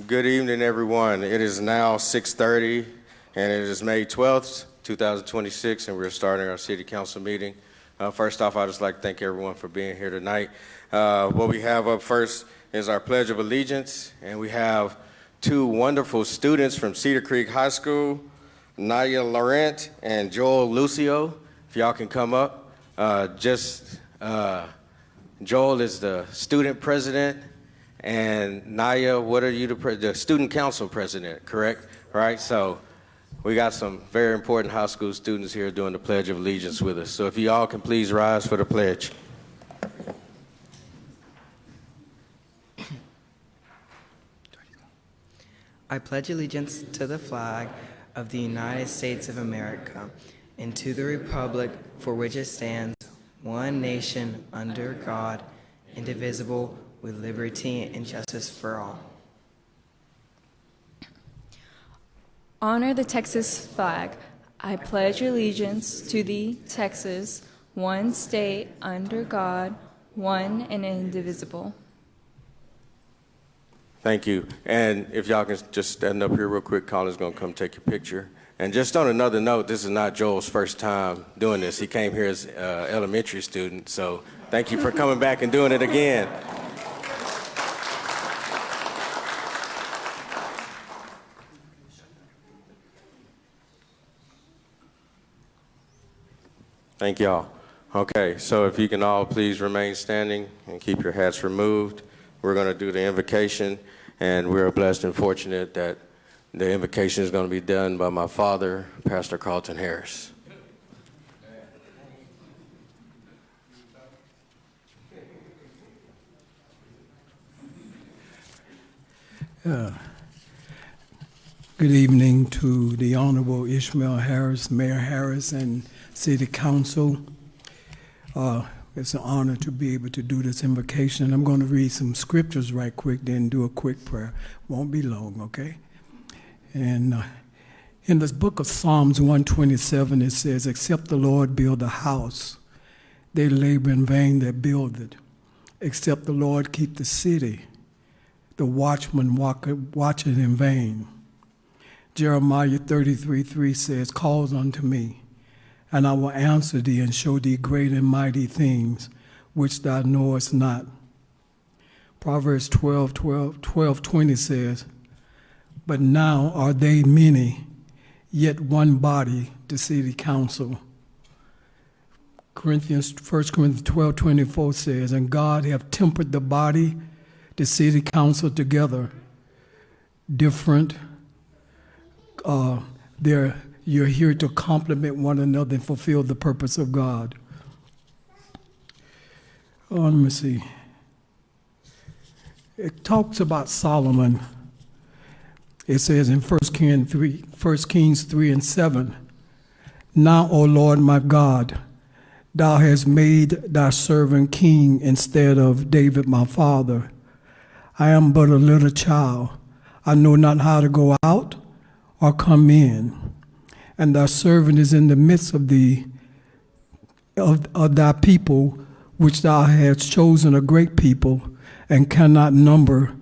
Good evening, everyone. It is now 6:30, and it is May 12th, 2026, and we're starting our City Council meeting. First off, I'd just like to thank everyone for being here tonight. What we have up first is our Pledge of Allegiance, and we have two wonderful students from Cedar Creek High School, Naya Laurent and Joel Lucio. If y'all can come up. Joel is the student president, and Naya, what are you, the student council president, correct? Right, so we got some very important high school students here doing the Pledge of Allegiance with us. So if you all can please rise for the pledge. I pledge allegiance to the flag of the United States of America and to the republic for which it stands, one nation under God, indivisible, with liberty and justice for all. Honor the Texas flag. I pledge allegiance to the Texas, one state under God, one and indivisible. Thank you. And if y'all can just stand up here real quick, Colin's gonna come take your picture. And just on another note, this is not Joel's first time doing this. He came here as an elementary student, so thank you for coming back and doing it again. Thank y'all. Okay, so if you can all please remain standing and keep your hats removed. We're gonna do the invocation, and we're blessed and fortunate that the invocation is gonna be done by my father, Pastor Carlton Harris. Good evening to the Honorable Ishmael Harris, Mayor Harris, and City Council. It's an honor to be able to do this invocation. I'm going to read some scriptures right quick, then do a quick prayer. Won't be long, okay? And in this book of Psalms 127, it says, "Except the Lord build a house, they labor in vain that build it. Except the Lord keep the city, the watchman watcheth in vain." Jeremiah 33:3 says, "Call unto me, and I will answer thee and show thee great and mighty things which thou knowest not." Proverbs 12:20 says, "But now are they many, yet one body, the city council." 1 Corinthians 12:24 says, "And God hath tempered the body, the city council together." Different, you're here to complement one another and fulfill the purpose of God. Let me see. It talks about Solomon. It says in 1 Kings 3:7, "Now, O Lord my God, thou hast made thy servant king instead of David my father. I am but a little child. I know not how to go out or come in. And thy servant is in the midst of thy people, which thou hast chosen a great people, and cannot number,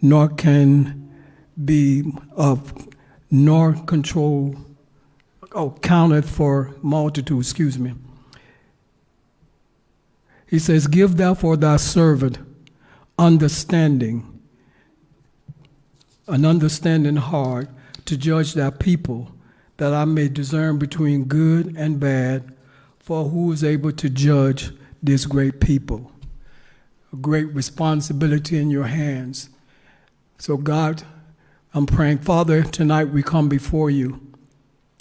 nor can be nor control, counted for multitude." He says, "Give therefore thy servant understanding, an understanding heart, to judge thy people, that I may discern between good and bad, for who is able to judge this great people?" A great responsibility in your hands. So God, I'm praying, Father, tonight we come before you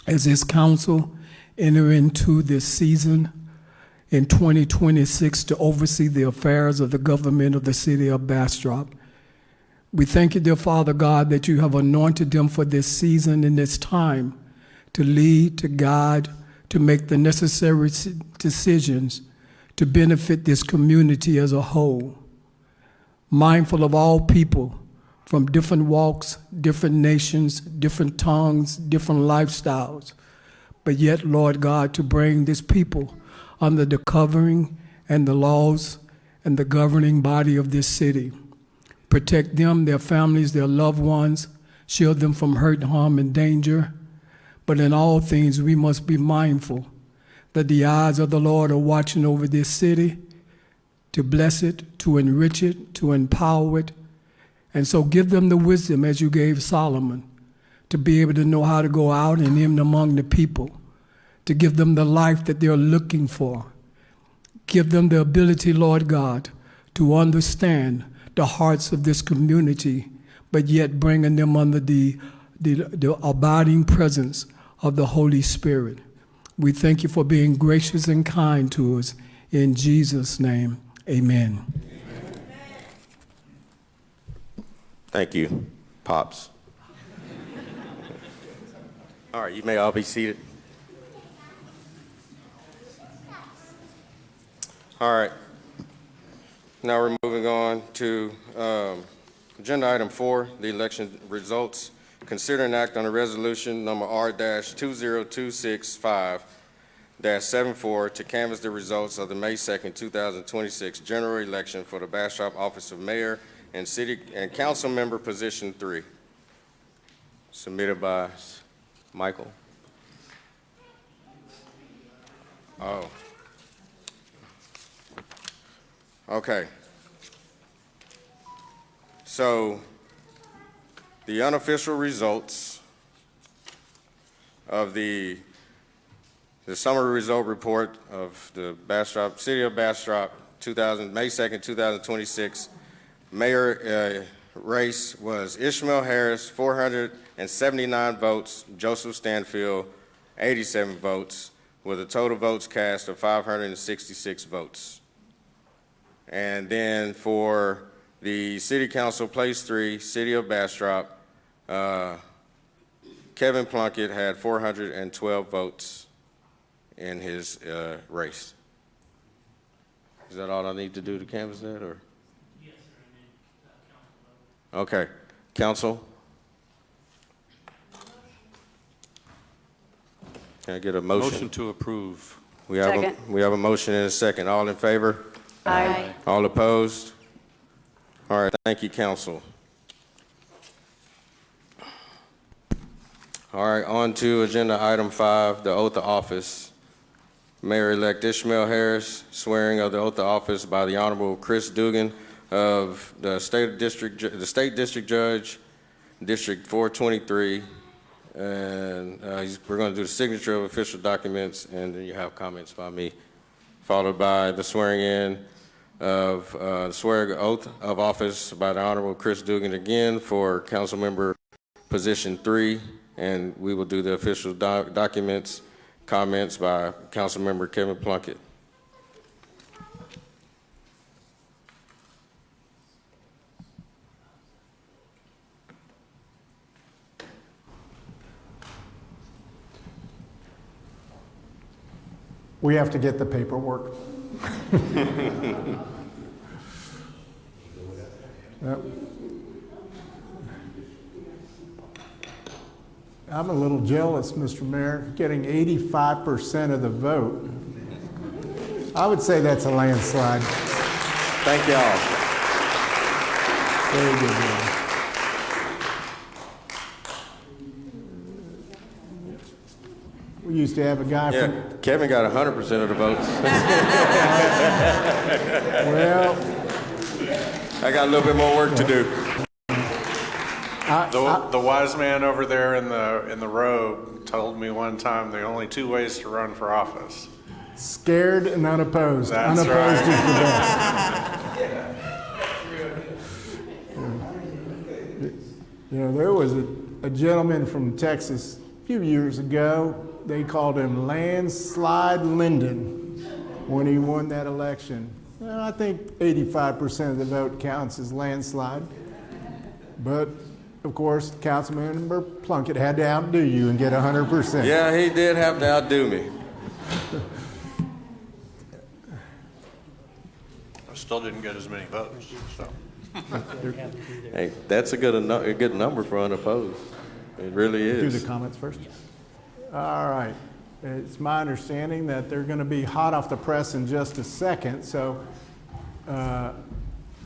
as this council enter into this season in 2026 to oversee the affairs of the government of the city of Bastrop. We thank you, dear Father God, that you have anointed them for this season and this time to lead, to guide, to make the necessary decisions to benefit this community as a whole. Mindful of all people from different walks, different nations, different tongues, different lifestyles, but yet, Lord God, to bring this people under the covering and the laws and the governing body of this city. Protect them, their families, their loved ones. Shield them from hurt, harm, and danger. But in all things, we must be mindful that the eyes of the Lord are watching over this city to bless it, to enrich it, to empower it. And so give them the wisdom as you gave Solomon to be able to know how to go out and in among the people, to give them the life that they're looking for. Give them the ability, Lord God, to understand the hearts of this community, but yet bringing them under the abiding presence of the Holy Spirit. We thank you for being gracious and kind to us. In Jesus' name, amen. Thank you, Pops. All right, you may all be seated. All right. Now we're moving on to agenda item 4, the election results. Consider an act on a resolution number R-20265-74 to canvass the results of the May 2nd, 2026 general election for the Bastrop office of mayor and city and council member position 3. Submitted by Michael. Oh. Okay. So the unofficial results of the summary result report of the Bastrop, City of Bastrop, May 2nd, 2026 mayor race was Ishmael Harris, 479 votes, Joseph Stanfield, 87 votes, with a total votes cast of 566 votes. And then for the City Council Place 3, City of Bastrop, Kevin Plunkett had 412 votes in his race. Is that all I need to do to canvass that, or? Yes, sir. Okay, council. Can I get a motion? Motion to approve. We have a motion and a second. All in favor? Aye. All opposed? All right, thank you, council. All right, on to agenda item 5, the oath of office. Mayor-elect Ishmael Harris, swearing of the oath of office by the Honorable Chris Dugan of the State District Judge, District 423. And we're going to do the signature of official documents, and then you have comments by me, followed by the swearing in of swearing oath of office by the Honorable Chris Dugan again for council member position 3, and we will do the official documents, comments by council member Kevin Plunkett. We have to get the paperwork. Yep. I'm a little jealous, Mr. Mayor, getting 85% of the vote. I would say that's a landslide. Thank y'all. Very good, man. We used to have a guy Yeah, from... Kevin got 100% of the votes. Well... I got a little bit more work to do. The wise man over there in the robe told me one time the only 2 ways to run for office. Scared and unopposed. That's Unopposed right. is the best. You know, there was a gentleman from Texas a few years ago. They called him Landslide Lyndon when he won that election. Well, I think 85% of the vote counts as landslide. But, of course, Councilmember Plunkett had to outdo you and get 100%. Yeah, he did have to outdo me. I still didn't get as many votes, so. Hey, that's a good number for unopposed. It really Do is. the comments first? All right. It's my understanding that they're going to be hot off the press in just a second. So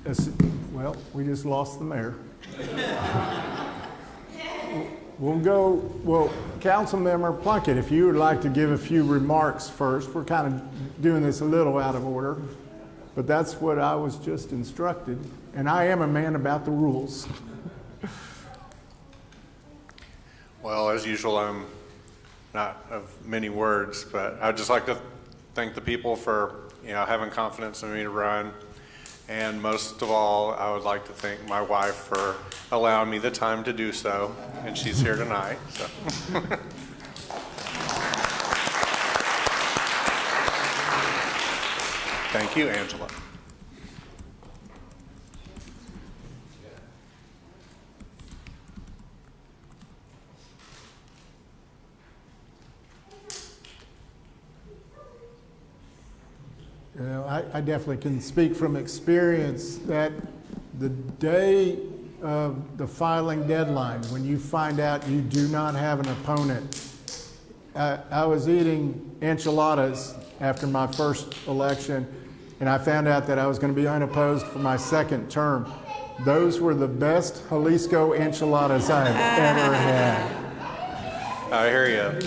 Well, we just lost the mayor. Well, Councilmember Plunkett, if you would like to give a few remarks first. We're kind of doing this a little out of order, but that's what I was just instructed, and I am a man about the rules. Well, as usual, I'm not of many words, but I'd just like to thank the people for, having confidence in me to run. And most of all, I would like to thank my wife for allowing me the time to do so, and she's here tonight. So. Thank you, Angela. I definitely can speak from experience that the day of the filing deadline, when you find out you do not have an opponent, I was eating enchiladas after my first election, and I found out that I was going to be unopposed for my second term. Those were the best Jalisco enchiladas I have ever had. I hear you.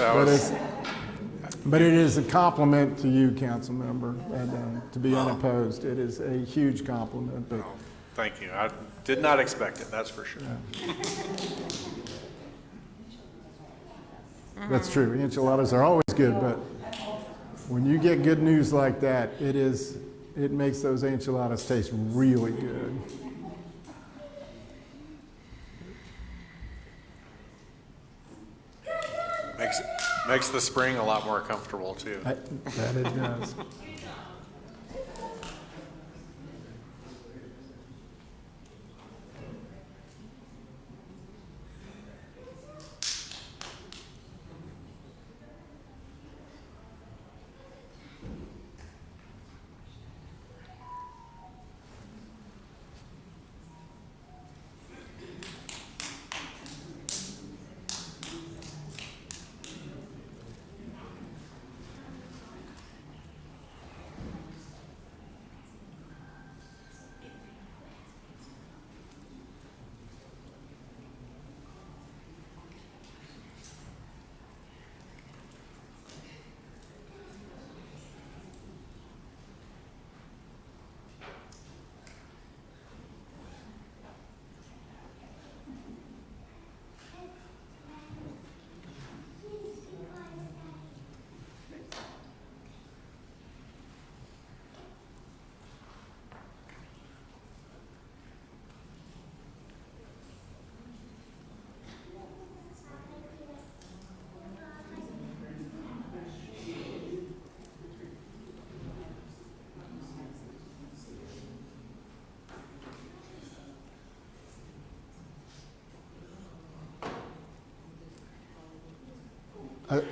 But it is a compliment to you, council member, and to be unopposed. It is a huge compliment. But Thank you. I did not expect it, that's for sure. that's true. Enchiladas are always good, but when you get good news like that, it makes those enchiladas taste really good. Makes the spring a lot more comfortable too. That it does.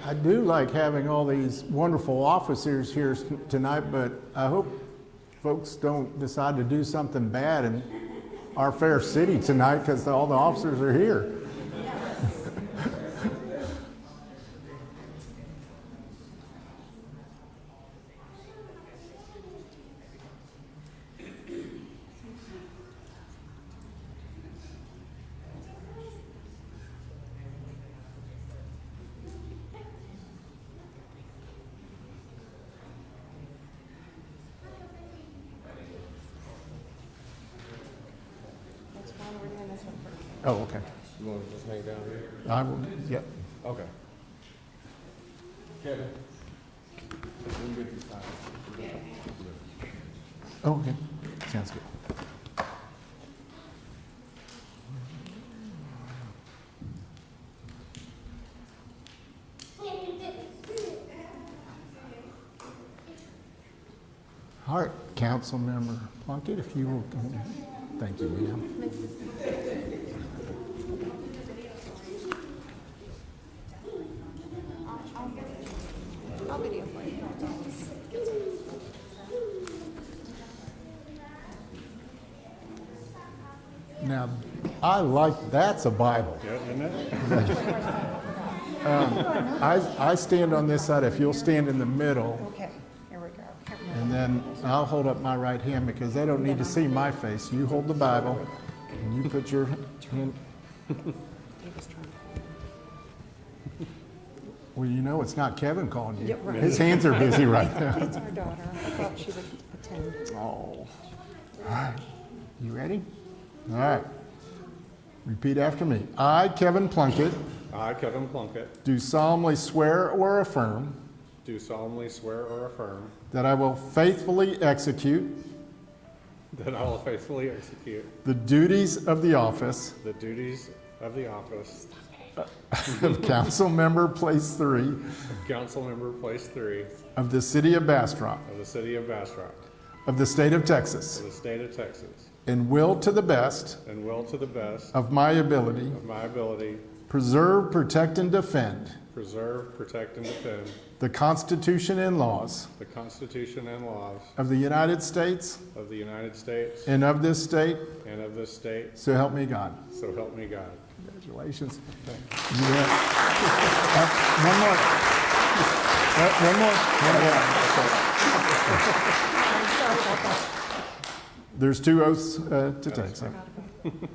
I do like having all these wonderful officers here tonight, but I hope folks don't decide to do something bad in our fair city tonight because all the officers are here. Oh, okay. You want to just hang down here? I will, yeah. Okay. Kevin. We'll get these signed. Oh, okay. Sounds good. All right, Council Member Plunkett, if you will. Thank you, ma'am. I'll video for you. Now, I like, that's a Bible. Yeah, isn't it? I stand on this side. If you'll stand in the middle, Okay, here we go. and then I'll hold up my right hand because they don't need to see my face. You hold the Bible and you put your hand. Well, you know, it's not Kevin calling you. Yeah, right. His hands are busy right now. It's our daughter. I thought she would attend. Oh. All right. You ready? All right. Repeat after me. I, Kevin Plunkett, I, Kevin Plunkett, do solemnly swear or affirm do solemnly swear or affirm that I will faithfully execute that I will faithfully execute the duties of the office the duties of the office of Council Member Place 3 of Council Member Place 3 of the City of Bastrop of the City of Bastrop of the State of Texas, of the State of Texas, and will to the best and will to the best of my ability of my ability preserve, protect, and defend preserve, protect, and defend the Constitution and laws the Constitution and laws of the United States of the United States and of this state, and of this state, so help me God. so help me God. Congratulations. Yeah. One more. One more. There's 2 oaths to take. So.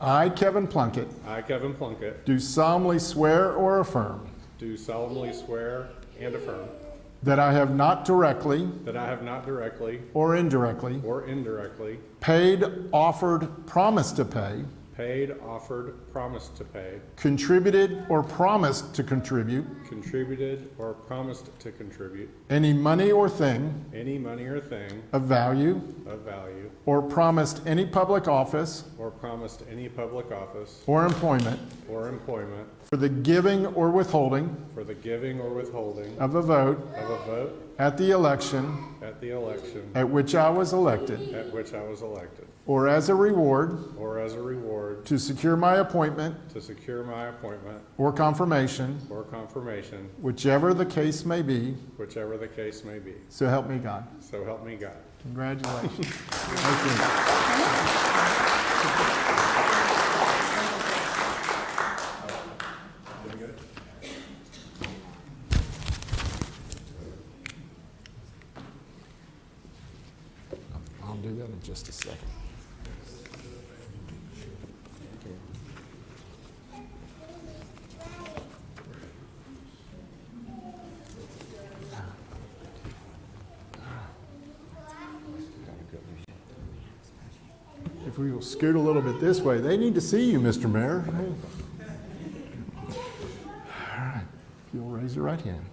I, Kevin Plunkett, I, Kevin Plunkett, do solemnly swear or affirm do solemnly swear and affirm that I have not directly that I have not directly or indirectly or indirectly paid, offered, promised to pay, paid, offered, promised to pay, contributed, or promised to contribute contributed, or promised to contribute any money or thing any money or thing of value, of value, or promised any public office or promised any public office or employment or employment for the giving or withholding for the giving or withholding of a vote of a vote at the election at the election at which I was elected, at which I was elected, or as a reward or as a reward to secure my appointment to secure my appointment or confirmation, or confirmation, whichever the case may be, whichever the case may be. so help me God. So help me God. Congratulations. Thank you. I'll do that in just a second. If we will scoot a little bit this way, they need to see you, Mr. Mayor. All right, if you'll raise your right hand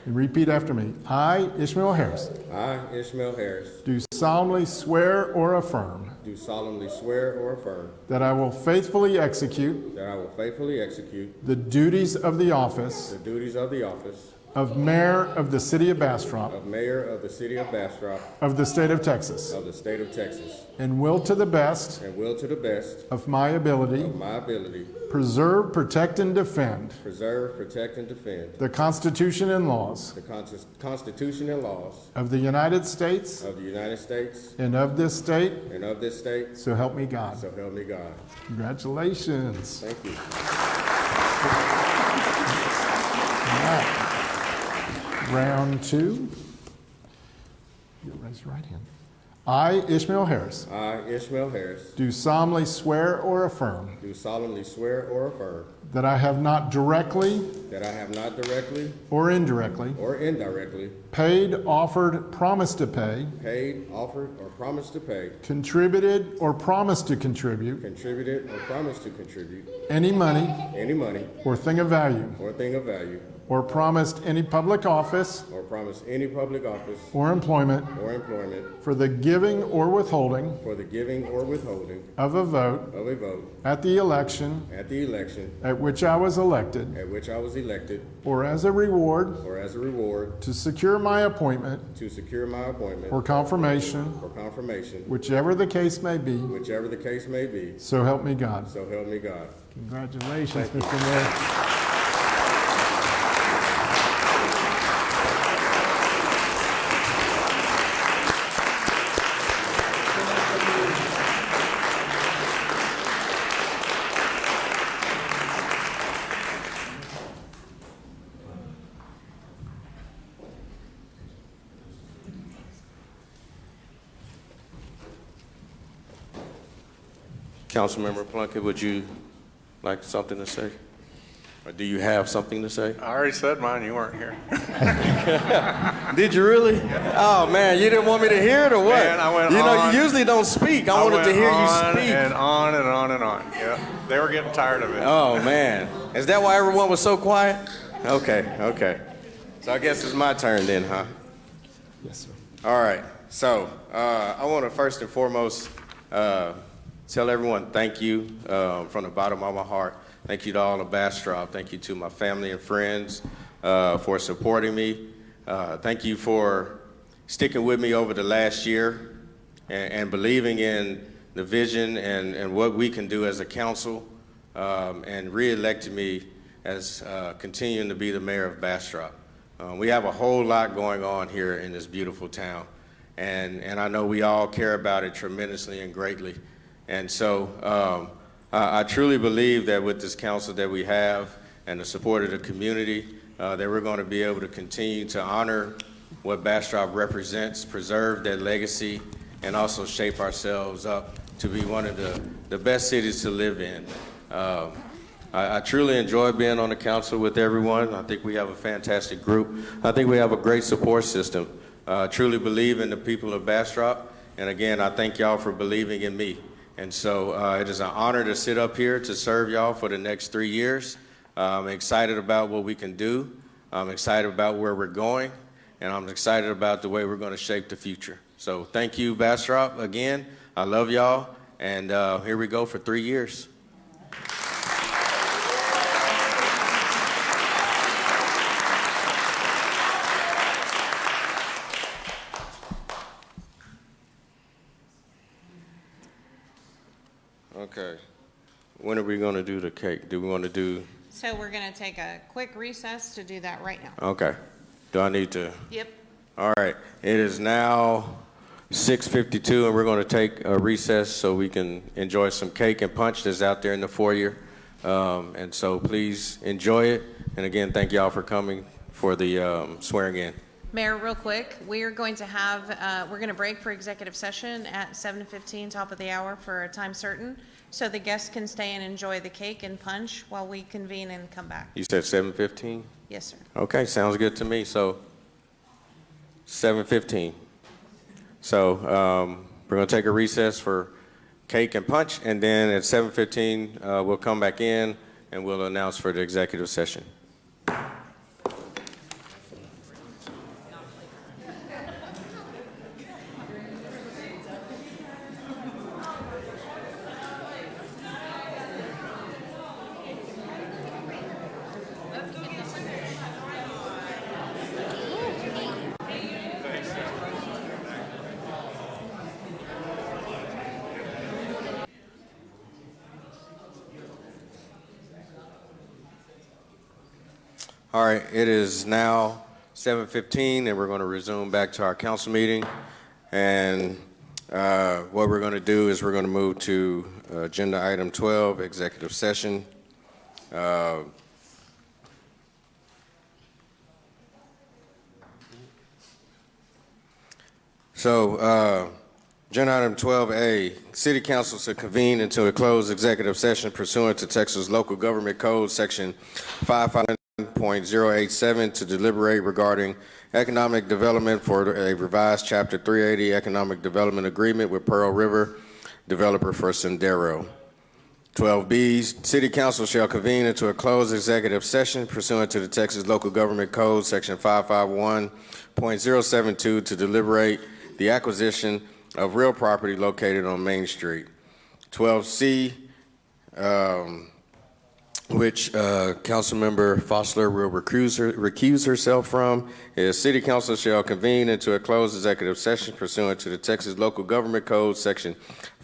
and repeat after me. I, Ishmael Harris, I, Ishmael Harris, do solemnly swear or affirm do solemnly swear or affirm that I will faithfully execute that I will faithfully execute the duties of the office the duties of the office of Mayor of the City of Bastrop of Mayor of the City of Bastrop of the State of Texas, of the State of Texas, and will to the best and will to the best of my ability of my ability preserve, protect, and defend preserve, protect, and defend the Constitution and laws the Constitution and laws of the United States of the United States and of this state, and of this state, so help me God. so help me God. Congratulations. Thank you. All right. Round 2. You'll raise your right hand. I, Ishmael Harris, I, Ishmael Harris, do solemnly swear or affirm do solemnly swear or affirm that I have not directly that I have not directly or indirectly or indirectly paid, offered, promised to pay, paid, offered, or promised to pay, contributed, or promised to contribute contributed, or promised to contribute any money any money or thing of value, or thing of value, or promised any public office or promised any public office or employment or employment for the giving or withholding for the giving or withholding of a vote of a vote at the election at the election at which I was elected, at which I was elected, or as a reward or as a reward to secure my appointment to secure my appointment or confirmation, or confirmation, whichever the case may be, whichever the case may be, so help me God. so help me God. Congratulations, Mr. Mayor. Councilmember Plunkett, would you like something to say? Or do you have something to say? I already said mine, you weren't here. Did you really? Oh, man, you didn't want me to hear it or what? Man, I went you know, on. you usually don't speak. I wanted to hear you speak. And on and on and on. Yep. They were getting tired of it. Oh, man. Is that why everyone was so quiet? Okay. So I guess it's my turn then, huh? Yes, sir. All right. So I want to first and foremost tell everyone thank you from the bottom of my heart. Thank you to all of Bastrop. Thank you to my family and friends for supporting me. Thank you for sticking with me over the last year and believing in the vision and what we can do as a council and re-electing me as continuing to be the mayor of Bastrop. We have a whole lot going on here in this beautiful town, and I know we all care about it tremendously and greatly. And so I truly believe that with this council that we have and the support of the community, that we're going to be able to continue to honor what Bastrop represents, preserve that legacy, and also shape ourselves up to be one of the best cities to live in. I truly enjoy being on the council with everyone. I think we have a fantastic group. I think we have a great support system. I truly believe in the people of Bastrop. And again, I thank y'all for believing in me. And so it is an honor to sit up here to serve y'all for the next 3 years. I'm excited about what we can do. I'm excited about where we're going. And I'm excited about the way we're going to shape the future. So thank you, Bastrop, again. I love y'all. And here we go for 3 years. Okay. When are we going to do the cake? Do we want to do? So we're going to take a quick recess to do that right now. Okay. Do I need to? Yep. All right. It is now 6:52, and we're going to take a recess so we can enjoy some cake and punch that's out there in the foyer. And so please enjoy it. And again, thank y'all for coming for the swearing in. Mayor, real quick, we are going to have, we're going to break for executive session at 7:15, top of the hour for a time certain, so the guests can stay and enjoy the cake and punch while we convene and come back. You said 7:15? Yes, sir. Okay, sounds good to me. So 7:15. So we're going to take a recess for cake and punch, and then at 7:15 we'll come back in and we'll announce for the executive session. All right, it is now 7:15, and we're going to resume back to our council meeting. And what we're going to do is we're going to move to agenda item 12, executive session. Agenda item 12A, City Council to convene into a closed executive session pursuant to Texas Local Government Code, Section 55.087, to deliberate regarding economic development for a revised Chapter 380 Economic Development Agreement with Pearl River, developer for Sendero. 12B, City Council shall convene into a closed executive session pursuant to the Texas Local Government Code, Section 551.072, to deliberate the acquisition of real property located on Main Street. 12C, which Councilmember Fossler will recuse herself from, is City Council shall convene into a closed executive session pursuant to the Texas Local Government Code, Section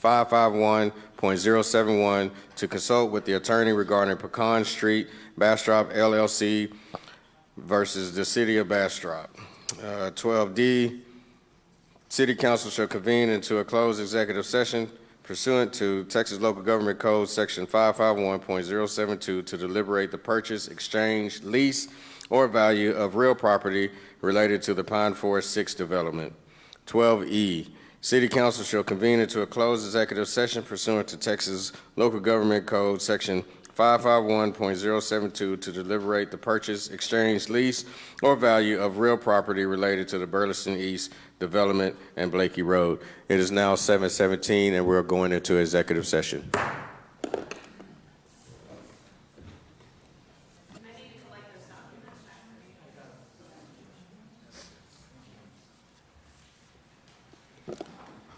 551.071, to consult with the attorney regarding Pecan Street, Bastrop LLC versus the City of Bastrop. 12D, City Council shall convene into a closed executive session pursuant to Texas Local Government Code, Section 551.072, to deliberate the purchase, exchange, lease, or value of real property related to the Pine Forest 6 development. 12E, City Council shall convene into a closed executive session pursuant to Texas Local Government Code, Section 551.072, to deliberate the purchase, exchange, lease, or value of real property related to the Burleson East Development and Blakey Road. It is now 7:17, and we're going into executive session.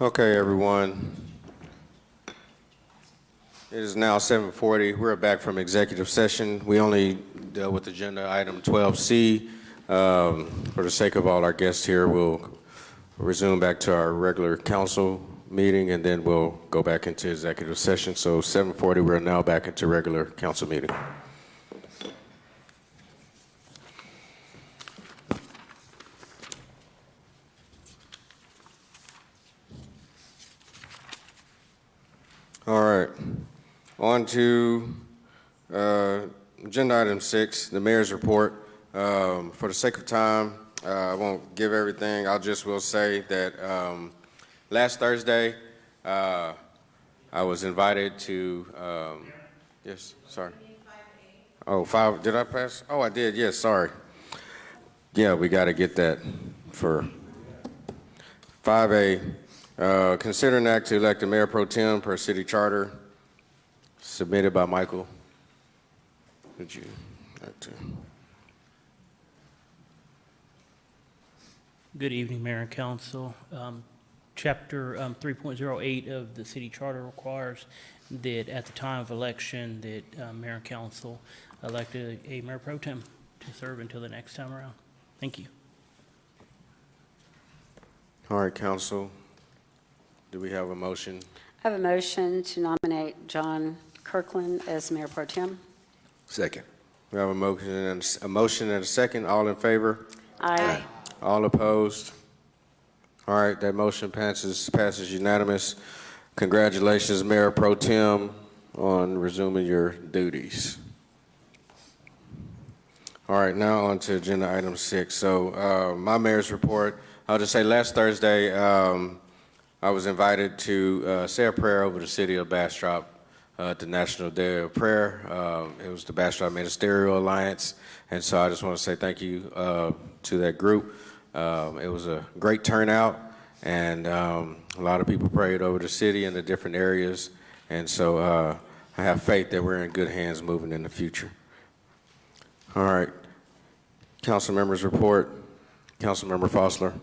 Okay, everyone. It is now 7:40. We're back from executive session. We only dealt with agenda item 12C. For the sake of all our guests here, we'll resume back to our regular council meeting, and then we'll go back into executive session. So 7:40, we're now back into regular council meeting. All right. On to agenda item 6, the mayor's report. For the sake of time, I won't give everything. I just will say that last Thursday, I was invited to, yes, sorry. Oh, 5, did I pass? Oh, I did, yes, sorry. Yeah, we got to get that for 5A. Consider an act to elect a mayor pro tem per city charter, submitted by Michael. Would you like to? Good evening, Mayor and Council. Chapter 3.08 of the city charter requires that at the time of election that Mayor and Council elected a mayor pro tem to serve until the next time around. Thank you. All right, Council. Do we have a motion? I have a motion to nominate John Kirkland as Mayor Pro Tem. Second. We have a motion and a second. All in favor? Aye. All opposed? All right, that motion passes unanimous. Congratulations, Mayor Pro Tem, on resuming your duties. All right, now on to agenda item 6. So my mayor's report, I'll just say last Thursday, I was invited to say a prayer over the City of Bastrop at the National Day of Prayer. It was the Bastrop Ministerial Alliance, and so I just want to say thank you to that group. It was a great turnout, and a lot of people prayed over the city and the different areas, and so I have faith that we're in good hands moving in the future. All right, council members report. Councilmember Fossler.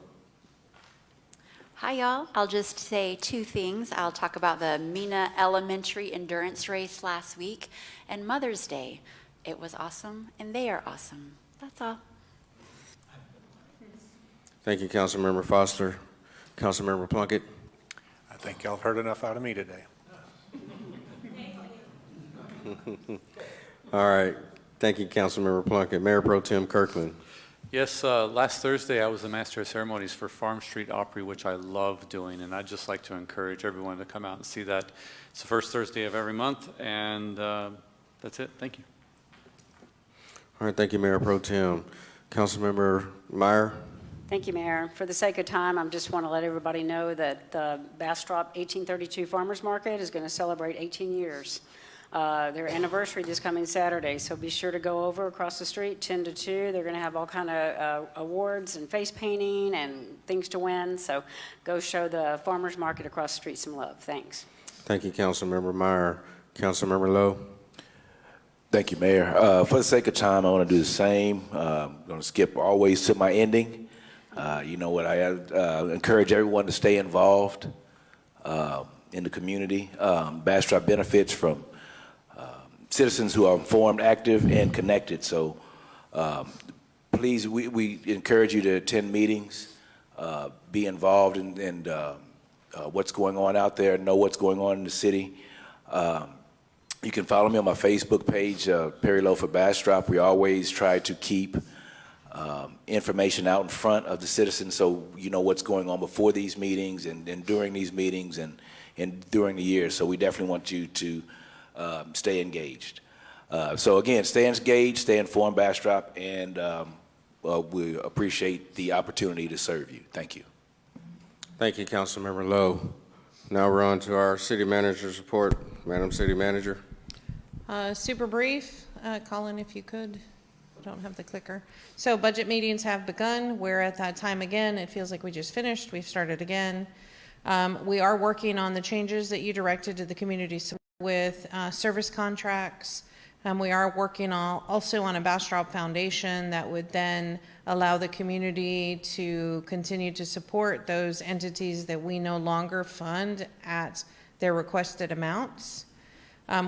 Hi, y'all. I'll just say 2 things. I'll talk about the Mina Elementary endurance race last week and Mother's Day. It was awesome, and they are awesome. That's all. Thank you, Councilmember Foster. Councilmember Plunkett. I think y'all have heard enough out of me today. All right. Thank you, Councilmember Plunkett. Mayor Pro Tem Kirkland. Yes, last Thursday I was the Master of Ceremonies for Farm Street Opry, which I love doing, and I'd just like to encourage everyone to come out and see that. It's the first Thursday of every month, and that's it. Thank you. All right, thank you, Mayor Pro Tem. Councilmember Meyer. Thank you, Mayor. For the sake of time, I just want to let everybody know that the Bastrop 1832 Farmers Market is going to celebrate 18 years. Their anniversary this coming Saturday, so be sure to go over across the street 10 to 2. They're going to have all kind of awards and face painting and things to win, so go show the farmers market across the street some love. Thanks. Thank you, Councilmember Meyer. Councilmember Lowe. Thank you, Mayor. For the sake of time, I want to do the same. I'm going to skip always to my ending. You know what, I encourage everyone to stay involved in the community. Bastrop benefits from citizens who are informed, active, and connected. So please, we encourage you to attend meetings, be involved in what's going on out there, know what's going on in the city. You can follow me on my Facebook page, Perry Lowe for Bastrop. We always try to keep information out in front of the citizens so you know what's going on before these meetings and during these meetings and during the year. So we definitely want you to stay engaged. So again, stay engaged, stay informed, Bastrop, and we appreciate the opportunity to serve you. Thank you. Thank you, Councilmember Lowe. Now we're on to our city manager's report. Madam City Manager. Super brief, Colin, if you could. I don't have the clicker. So budget meetings have begun. We're at that time again. It feels like we just finished. We've started again. We are working on the changes that you directed to the community with service contracts. We are working also on a Bastrop Foundation that would then allow the community to continue to support those entities that we no longer fund at their requested amounts.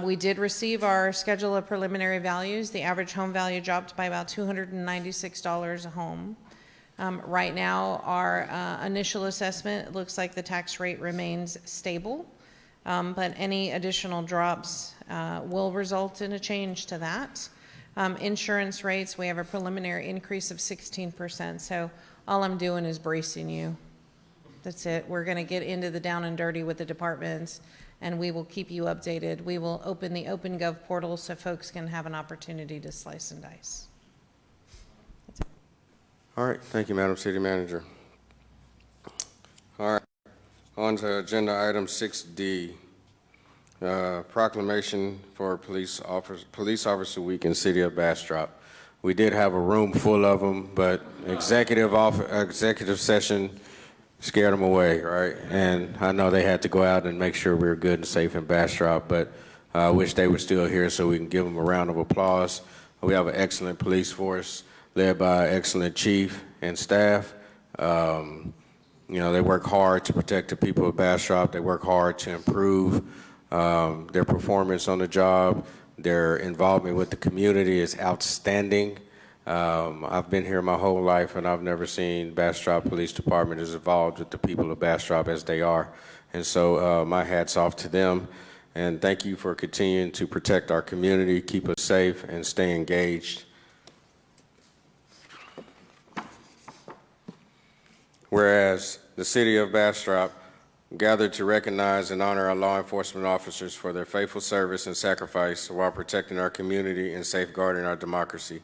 We did receive our schedule of preliminary values. The average home value dropped by about $296 a home. Right now, our initial assessment looks like the tax rate remains stable, but any additional drops will result in a change to that. Insurance rates, we have a preliminary increase of 16%, so all I'm doing is bracing you. That's it. We're going to get into the down and dirty with the departments, and we will keep you updated. We will open the OpenGov portal so folks can have an opportunity to slice and dice. All right, thank you, Madam City Manager. All right, on to agenda item 6D, proclamation for Police Officer Week in City of Bastrop. We did have a room full of them, but executive session scared them away, right? And I know they had to go out and make sure we were good and safe in Bastrop, but I wish they were still here so we can give them a round of applause. We have an excellent police force led by an excellent chief and staff. They work hard to protect the people of Bastrop. They work hard to improve their performance on the job. Their involvement with the community is outstanding. I've been here my whole life, and I've never seen Bastrop Police Department as involved with the people of Bastrop as they are. And so my hat's off to them. And thank you for continuing to protect our community, keep us safe, and stay engaged. Whereas the City of Bastrop gathered to recognize and honor our law enforcement officers for their faithful service and sacrifice while protecting our community and safeguarding our democracy.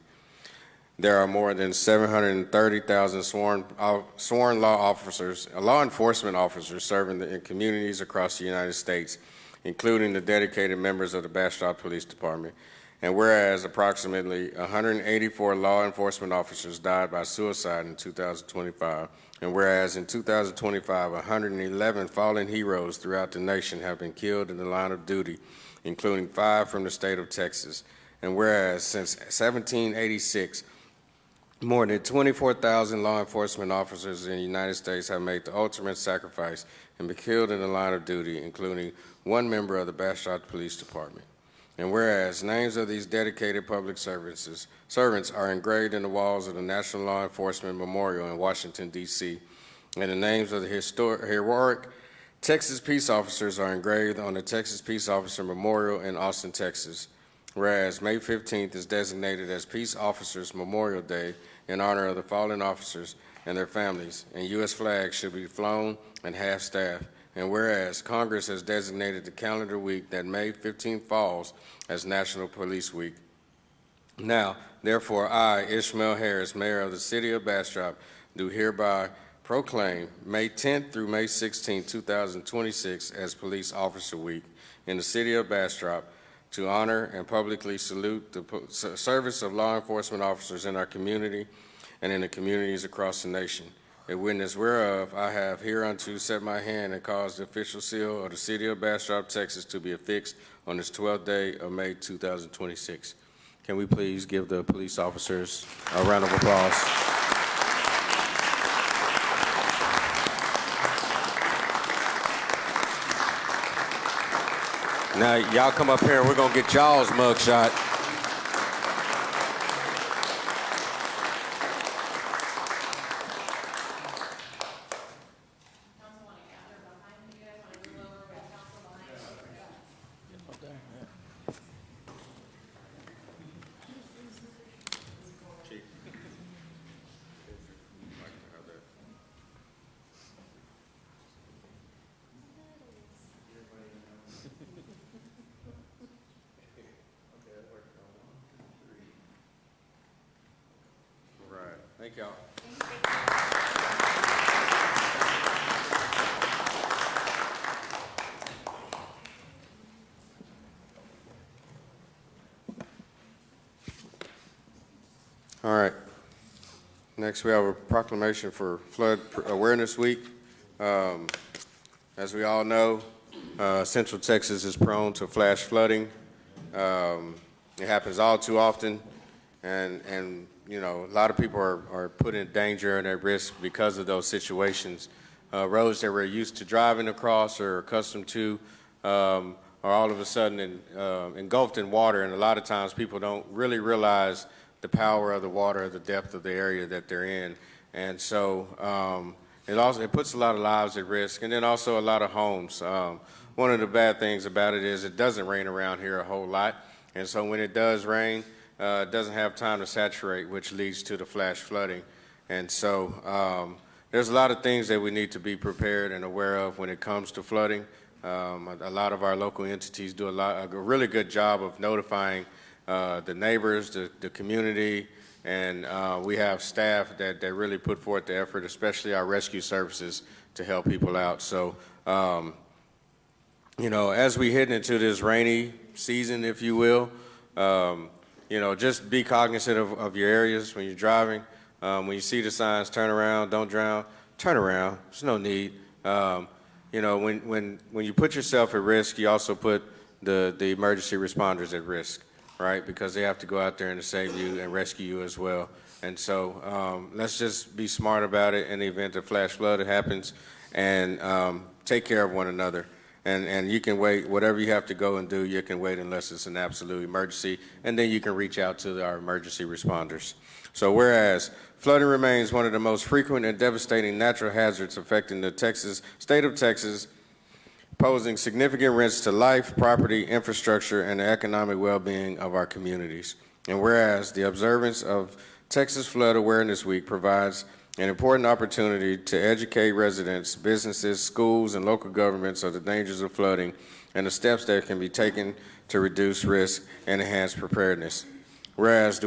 There are more than 730,000 sworn law enforcement officers serving in communities across the United States, including the dedicated members of the Bastrop Police Department. And whereas approximately 184 law enforcement officers died by suicide in 2025, and whereas in 2025, 111 fallen heroes throughout the nation have been killed in the line of duty, including 5 from the state of Texas. And whereas since 1786, more than 24,000 law enforcement officers in the United States have made the ultimate sacrifice and been killed in the line of duty, including 1 member of the Bastrop Police Department. And whereas names of these dedicated public servants are engraved in the walls of the National Law Enforcement Memorial in Washington, D.C., and the names of the heroic Texas peace officers are engraved on the Texas Peace Officer Memorial in Austin, Texas. Whereas May 15th is designated as Peace Officers Memorial Day in honor of the fallen officers and their families, and U.S. flags should be flown and half-staffed. And whereas Congress has designated the calendar week that May 15th falls as National Police Week. Now, therefore, I, Ishmael Harris, Mayor of the City of Bastrop, do hereby proclaim May 10th through May 16th, 2026 as Police Officer Week in the City of Bastrop to honor and publicly salute the service of law enforcement officers in our community and in the communities across the nation. A witness whereof I have hereunto set my hand and caused the official seal of the City of Bastrop, Texas to be affixed on this 12th day of May 2026. Can we please give the police officers a round of applause? Now, y'all come up here and we're going to get y'all's mugshot. Thank y'all. Next, we have a proclamation for Flood Awareness Week. As we all know, Central Texas is prone to flash flooding. It happens all too often, and you know, a lot of people are put in danger and at risk because of those situations. Roads that we're used to driving across or accustomed to are all of a sudden engulfed in water, and a lot of times people don't really realize the power of the water, the depth of the area that they're in. And so it puts a lot of lives at risk, and then also a lot of homes. One of the bad things about it is it doesn't rain around here a whole lot, and so when it does rain, it doesn't have time to saturate, which leads to the flash flooding. And so there's a lot of things that we need to be prepared and aware of when it comes to flooding. A lot of our local entities do a really good job of notifying the neighbors, the community, and we have staff that really put forth the effort, especially our rescue services, to help people out. So, you know, as we head into this rainy season, if you will, you know, just be cognizant of your areas when you're driving. When you see the signs, turn around, don't drown, turn around. There's no need. You know, when you put yourself at risk, you also put the emergency responders at risk, right? Because they have to go out there and save you and rescue you as well. And so let's just be smart about it in the event of flash flood happens, and take care of one another. And you can wait, whatever you have to go and do, you can wait unless it's an absolute emergency, and then you can reach out to our emergency responders. So whereas flooding remains one of the most frequent and devastating natural hazards affecting the state of Texas, posing significant risks to life, property, infrastructure, and the economic well-being of our communities. And whereas the observance of Texas Flood Awareness Week provides an important opportunity to educate residents, businesses, schools, and local governments of the dangers of flooding and the steps that can be taken to reduce risk and enhance preparedness. Whereas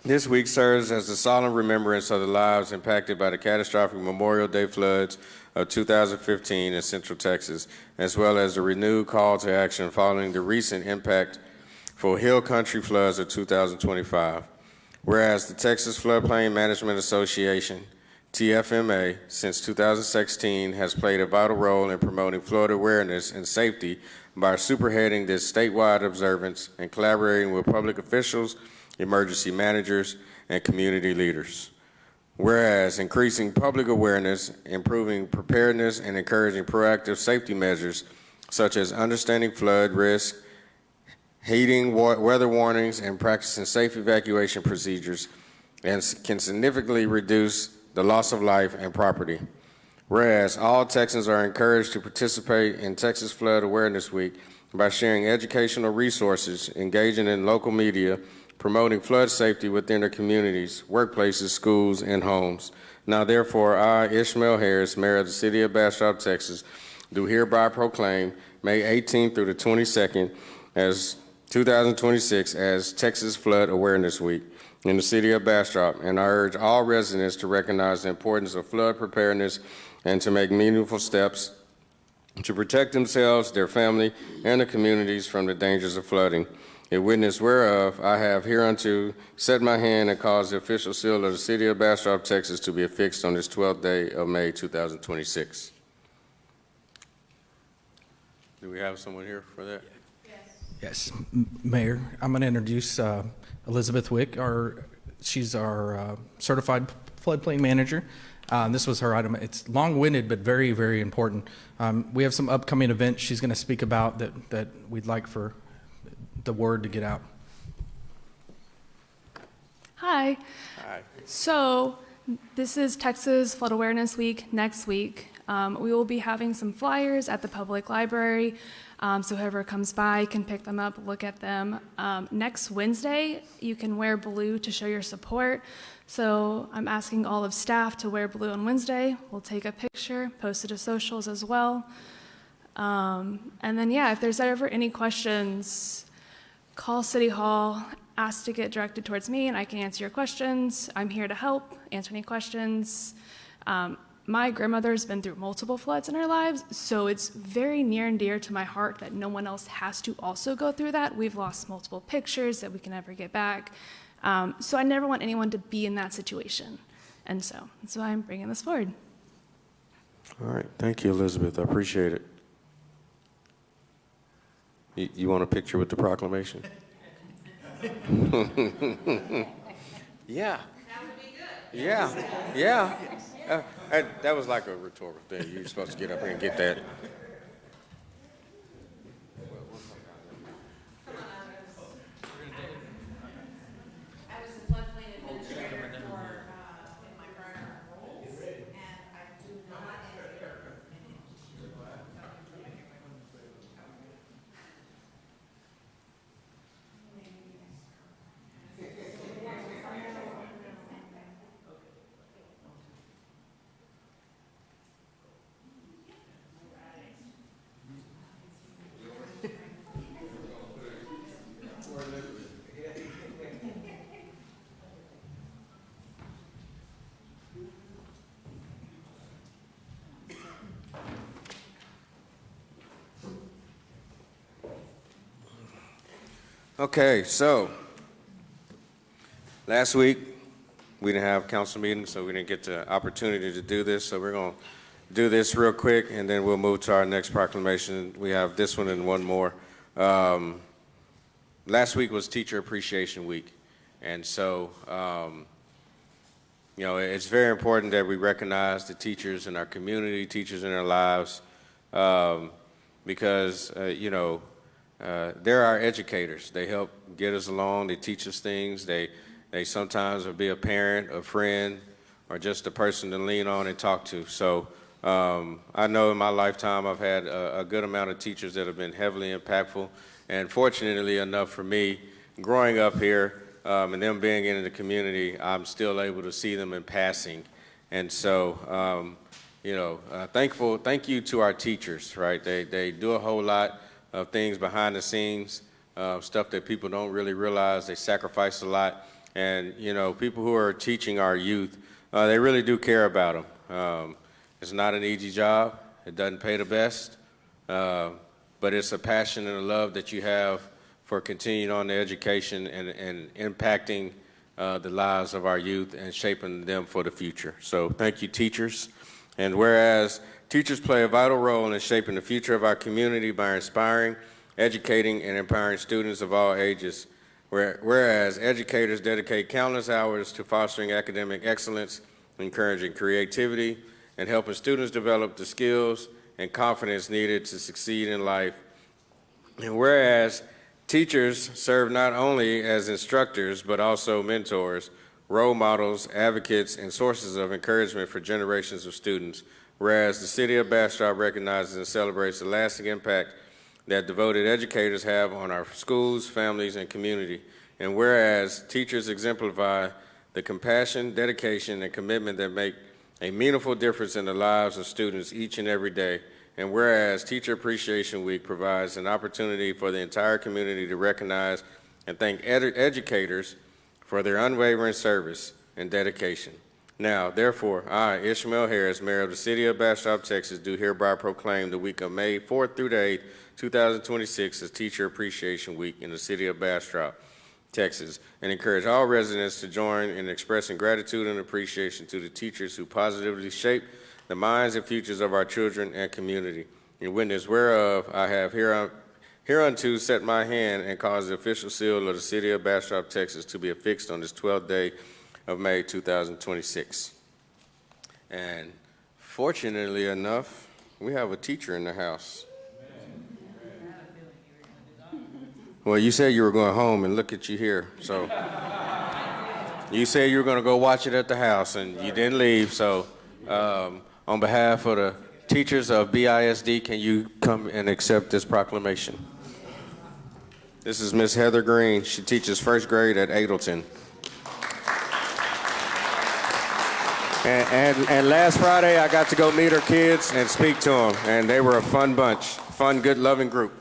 this week serves as a solemn remembrance of the lives impacted by the catastrophic Memorial Day floods of 2015 in Central Texas, as well as the renewed call to action following the recent impact for Hill Country floods of 2025. Whereas the Texas Floodplain Management Association, TFMA, since 2016 has played a vital role in promoting flood awareness and safety by spearheading this statewide observance and collaborating with public officials, emergency managers, and community leaders. Whereas increasing public awareness, improving preparedness, and encouraging proactive safety measures such as understanding flood risk, heeding weather warnings, and practicing safe evacuation procedures can significantly reduce the loss of life and property. Whereas all Texans are encouraged to participate in Texas Flood Awareness Week by sharing educational resources, engaging in local media, promoting flood safety within their communities, workplaces, schools, and homes. Now therefore, I, Ishmael Harris, Mayor of the City of Bastrop, Texas, do hereby proclaim May 18th through the 22nd as 2026 as Texas Flood Awareness Week in the City of Bastrop, and I urge all residents to recognize the importance of flood preparedness and to make meaningful steps to protect themselves, their family, and the communities from the dangers of flooding. In witness whereof, I have hereunto set my hand and caused the official seal of the City of Bastrop, Texas to be affixed on this 12th day of May 2026. Do we have someone here for that? Yes, Mayor, I'm going to introduce Elizabeth Wick. She's our certified floodplain manager. This was her item. It's long-winded, but very, very important. We have some upcoming events she's going to speak about that we'd like for the word to get out. Hi. Hi. So this is Texas Flood Awareness Week next week. We will be having some flyers at the public library, so whoever comes by can pick them up, look at them. Next Wednesday, you can wear blue to show your support. So I'm asking all of staff to wear blue on Wednesday. We'll take a picture, post it to socials as well. And then, yeah, if there's ever any questions, call City Hall, ask to get directed towards me, and I can answer your questions. I'm here to help, answer any questions. My grandmother's been through multiple floods in her lives, so it's very near and dear to my heart that no one else has to also go through that. We've lost multiple pictures that we can never get back. So I never want anyone to be in that situation. And so that's why I'm bringing this forward. All right. Thank you, Elizabeth. I appreciate it. You want a picture with the proclamation? Yeah. That would be good. Yeah. Yeah. That was like a rhetorical thing. You were supposed to get up here and get that. Okay, so last week we didn't have council meetings, so we didn't get the opportunity to do this. So we're going to do this real quick, and then we'll move to our next proclamation. We have this one and one more. Last week was Teacher Appreciation Week, and so it's very important that we recognize the teachers in our community, teachers in our lives, because they're our educators. They help get us along. They teach us things. They sometimes will be a parent, a friend, or just a person to lean on and talk to. So I know in my lifetime I've had a good amount of teachers that have been heavily impactful. And fortunately enough for me, growing up here and them being in the community, I'm still able to see them in passing. And so, thank you to our teachers, right? They do a whole lot of things behind the scenes, stuff that people don't really realize. They sacrifice a lot. And, people who are teaching our youth, they really do care about them. It's not an easy job. It doesn't pay the best. But it's a passion and a love that you have for continuing on the education and impacting the lives of our youth and shaping them for the future. So thank you, teachers. And whereas teachers play a vital role in shaping the future of our community by inspiring, educating, and empowering students of all ages, whereas educators dedicate countless hours to fostering academic excellence, encouraging creativity, and helping students develop the skills and confidence needed to succeed in life. And whereas teachers serve not only as instructors, but also mentors, role models, advocates, and sources of encouragement for generations of students, whereas the City of Bastrop recognizes and celebrates the lasting impact that devoted educators have on our schools, families, and community. And whereas teachers exemplify the compassion, dedication, and commitment that make a meaningful difference in the lives of students each and every day. And whereas Teacher Appreciation Week provides an opportunity for the entire community to recognize and thank educators for their unwavering service and dedication. Now, therefore, I, Ishmael Harris, Mayor of the City of Bastrop, Texas, do hereby proclaim the week of May 4th through the 8th, 2026 as Teacher Appreciation Week in the City of Bastrop, Texas, and encourage all residents to join in expressing gratitude and appreciation to the teachers who positively shape the minds and futures of our children and community. In witness whereof, I have hereunto set my hand and caused the official seal of the City of Bastrop, Texas to be affixed on this 12th day of May 2026. And fortunately enough, we have a teacher in the house. Well, you said you were going home, and look at you here. So you said you were going to go watch it at the house, and you didn't leave. So on behalf of the teachers of BISD, can you come and accept this proclamation? This is Miss Heather Green. She teaches first grade at Adelton. And last Friday, I got to go meet her kids and speak to them, and they were a fun bunch, fun, good, loving group.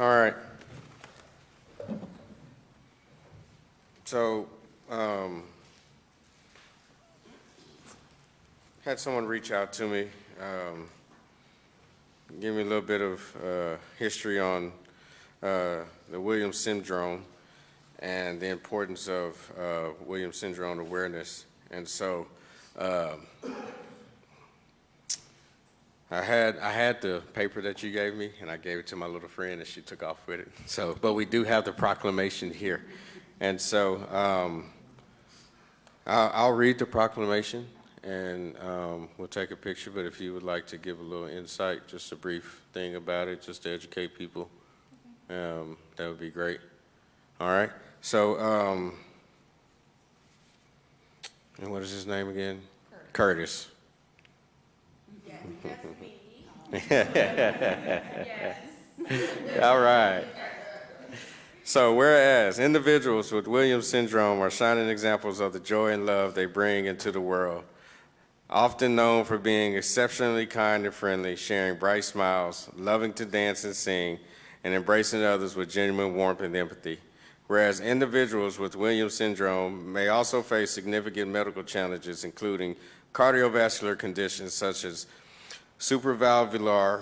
All right. So, had someone reach out to me, give me a little bit of history on the Williams syndrome and the importance of Williams syndrome awareness. And so, I had the paper that you gave me, and I gave it to my little friend, and she took off with it. So, but we do have the proclamation here, and so I'll read the proclamation, and we'll take a picture. But if you would like to give a little insight, just a brief thing about it, just to educate people, that would be great. All right. So, and what is his name again? Curtis. All right. So, whereas individuals with Williams syndrome are shining examples of the joy and love they bring into the world, often known for being exceptionally kind and friendly, sharing bright smiles, loving to dance and sing, and embracing others with genuine warmth and empathy. Whereas individuals with Williams syndrome may also face significant medical challenges, including cardiovascular conditions such as supravalvular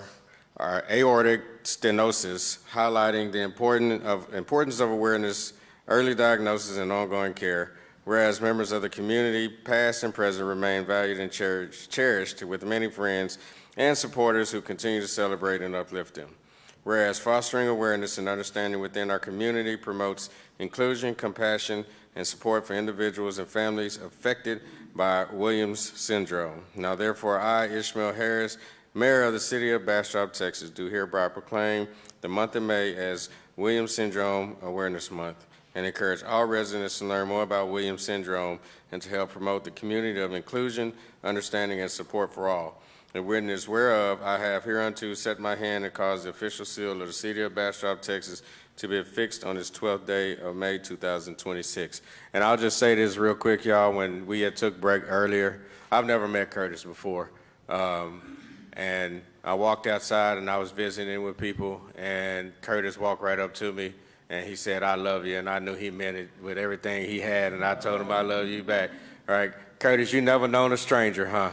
or aortic stenosis, highlighting the importance of awareness, early diagnosis, and ongoing care. Whereas members of the community, past and present, remain valued and cherished with many friends and supporters who continue to celebrate and uplift them. Whereas fostering awareness and understanding within our community promotes inclusion, compassion, and support for individuals and families affected by Williams syndrome. Now, therefore, I, Ishmael Harris, Mayor of the City of Bastrop, Texas, do hereby proclaim the month of May as Williams Syndrome Awareness Month and encourage all residents to learn more about Williams syndrome and to help promote the community of inclusion, understanding, and support for all. In witness whereof, I have hereunto set my hand and caused the official seal of the City of Bastrop, Texas, to be affixed on this 12th day of May 2026. And I'll just say this real quick, y'all. When we had took break earlier, I've never met Curtis before. And I walked outside and I was visiting with people, and Curtis walked right up to me and he said, "I love you." And I knew he meant it with everything he had, and I told him I love you back. All right, Curtis, you never known a stranger, huh?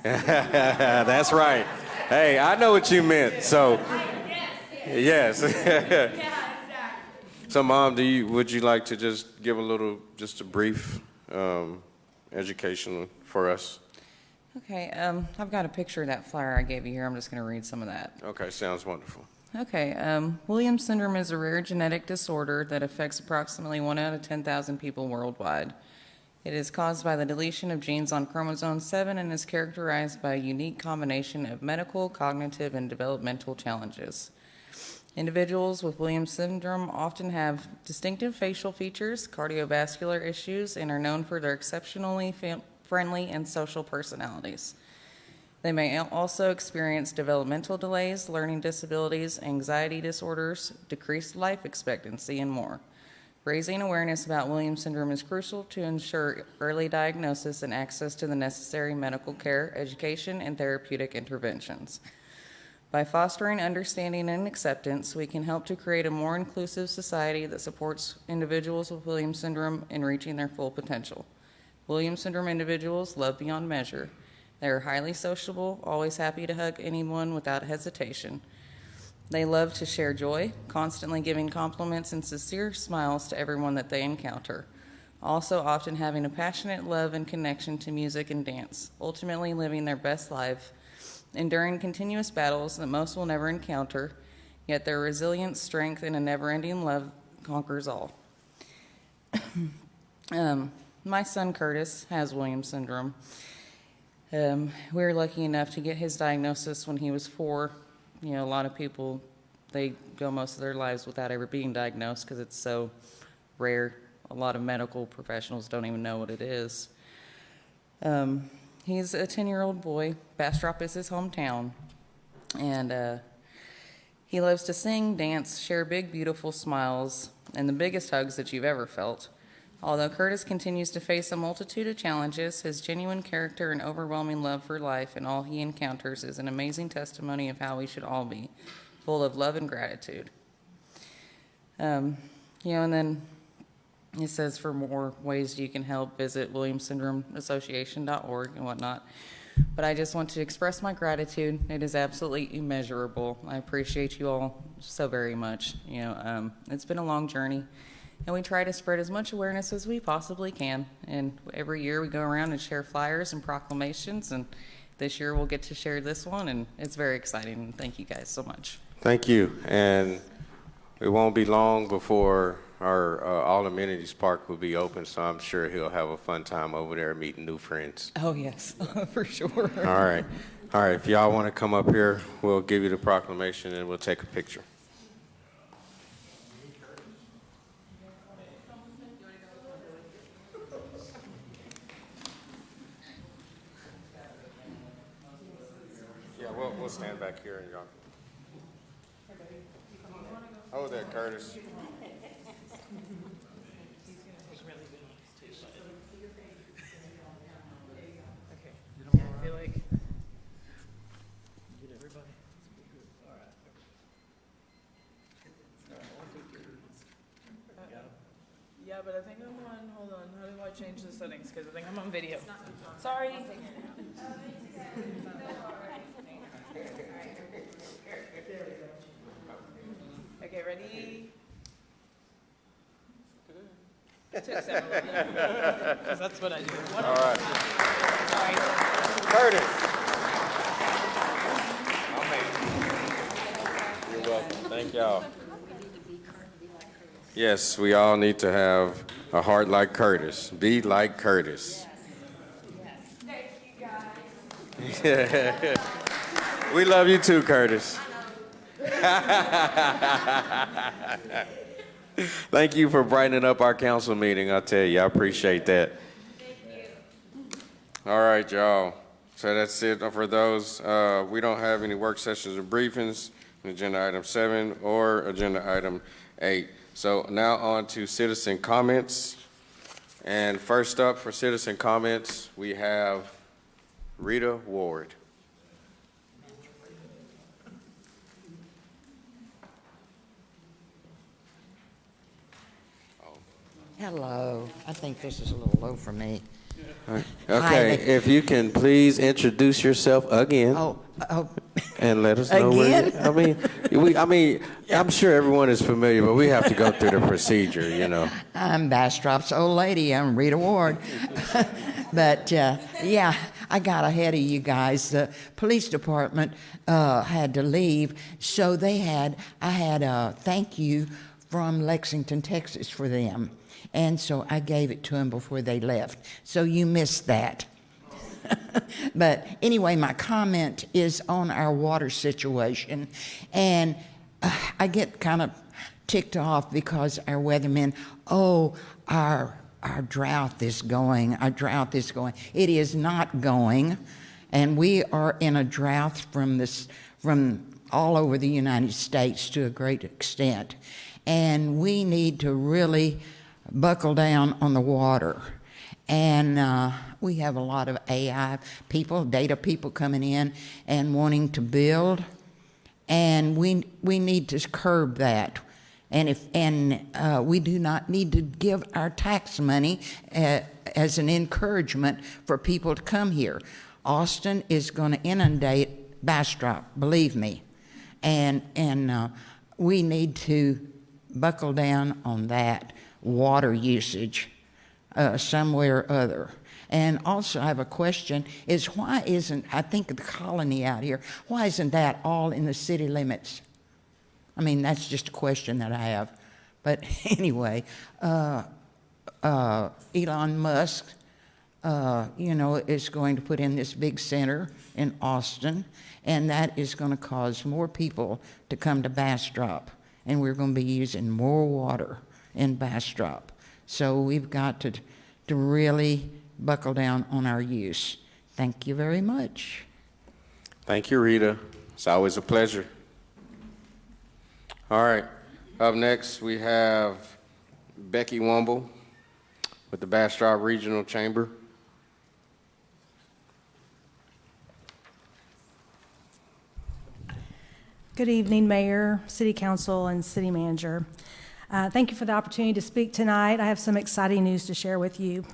That's right. Hey, I know what you meant. So, yes. So, Mom, would you like to just give just a brief education for us? Okay, I've got a picture of that flyer I gave you here. I'm just going to read some of that. Okay, sounds wonderful. Okay, Williams syndrome is a rare genetic disorder that affects approximately 1 out of 10,000 people worldwide. It is caused by the deletion of genes on chromosome 7 and is characterized by a unique combination of medical, cognitive, and developmental challenges. Individuals with Williams syndrome often have distinctive facial features, cardiovascular issues, and are known for their exceptionally friendly and social personalities. They may also experience developmental delays, learning disabilities, anxiety disorders, decreased life expectancy, and more. Raising awareness about Williams syndrome is crucial to ensure early diagnosis and access to the necessary medical care, education, and therapeutic interventions. By fostering understanding and acceptance, we can help to create a more inclusive society that supports individuals with Williams syndrome in reaching their full potential. Williams syndrome individuals love beyond measure. They are highly sociable, always happy to hug anyone without hesitation. They love to share joy, constantly giving compliments and sincere smiles to everyone that they encounter. Also often having a passionate love and connection to music and dance, ultimately living their best life, enduring continuous battles that most will never encounter, yet their resilience, strength, and a never-ending love conquers all. My son Curtis has Williams syndrome. We were lucky enough to get his diagnosis when he was 4. You know, a lot of people, they go most of their lives without ever being diagnosed because it's so rare. A lot of medical professionals don't even know what it is. He's a 10-year-old boy. Bastrop is his hometown. And he loves to sing, dance, share big, beautiful smiles, and the biggest hugs that you've ever felt. Although Curtis continues to face a multitude of challenges, his genuine character and overwhelming love for life and all he encounters is an amazing testimony of how we should all be, full of love and gratitude. And then it says for more ways you can help, visit williamssyndromeassociation.org and whatnot. But I just want to express my gratitude. It is absolutely immeasurable. I appreciate you all so very much. It's been a long journey, and we try to spread as much awareness as we possibly can. And every year we go around and share flyers and proclamations, and this year we'll get to share this one, and it's very exciting. Thank you guys so much. Thank you. And it won't be long before our All Amenities Park will be open, so I'm sure he'll have a fun time over there meeting new friends. Oh, yes, for sure. All right. All right. If y'all want to come up here, we'll give you the proclamation and we'll take a picture. Yeah, we'll stand back here and y'all. Oh, there, Curtis. Yeah, but I think I'm on, hold on, how do I change the settings? Because I think I'm on video. Sorry. Okay, ready? It took several, yeah. 'Cause that's what I do. All right. Sorry. Curtis. You're welcome. Thank y'all. Yes, we all need to have a heart like Curtis. Be like Curtis. Thank you, guys. We love you too, Curtis. Thank you for brightening up our council meeting. I tell you, I appreciate that. Thank you. All right, y'all. So that's it for those. We don't have any work sessions or briefings, agenda item 7 or agenda item 8. So now on to citizen comments. And first up for citizen comments, we have Rita Ward. Hello. I think this is a little low for me. Okay, if you can please introduce yourself again. Oh, and let us know again? I'm sure everyone is familiar, but we have to go through the procedure, I'm Bastrop's old lady. I'm Rita Ward. But yeah, I got ahead of you guys. The police department had to leave, so I had a thank you from Lexington, Texas for them. And so I gave it to them before they left. So you missed that. But anyway, my comment is on our water situation. And I get kind of ticked off because our weathermen, our drought is going, It is not going. And we are in a drought from all over the United States to a great extent. And we need to really buckle down on the water. And we have a lot of AI people, data people coming in and wanting to build. And we need to curb that. And we do not need to give our tax money as an encouragement for people to come here. Austin is going to inundate Bastrop, believe me. And we need to buckle down on that water usage somewhere or other. And also I have a question, is why isn't, I think the colony out here, why isn't that all in the city limits? I mean, that's just a question that I have. But anyway, Elon Musk, is going to put in this big center in Austin, and that is going to cause more people to come to Bastrop, and we're going to be using more water in Bastrop. So we've got to really buckle down on our use. Thank you very much. Thank you, Rita. It's always a pleasure. All right. Up next, we have Becky Wumble with the Bastrop Regional Chamber. Good evening, Mayor, City Council, and City Manager. Thank you for the opportunity to speak tonight. I have some exciting news to share with you.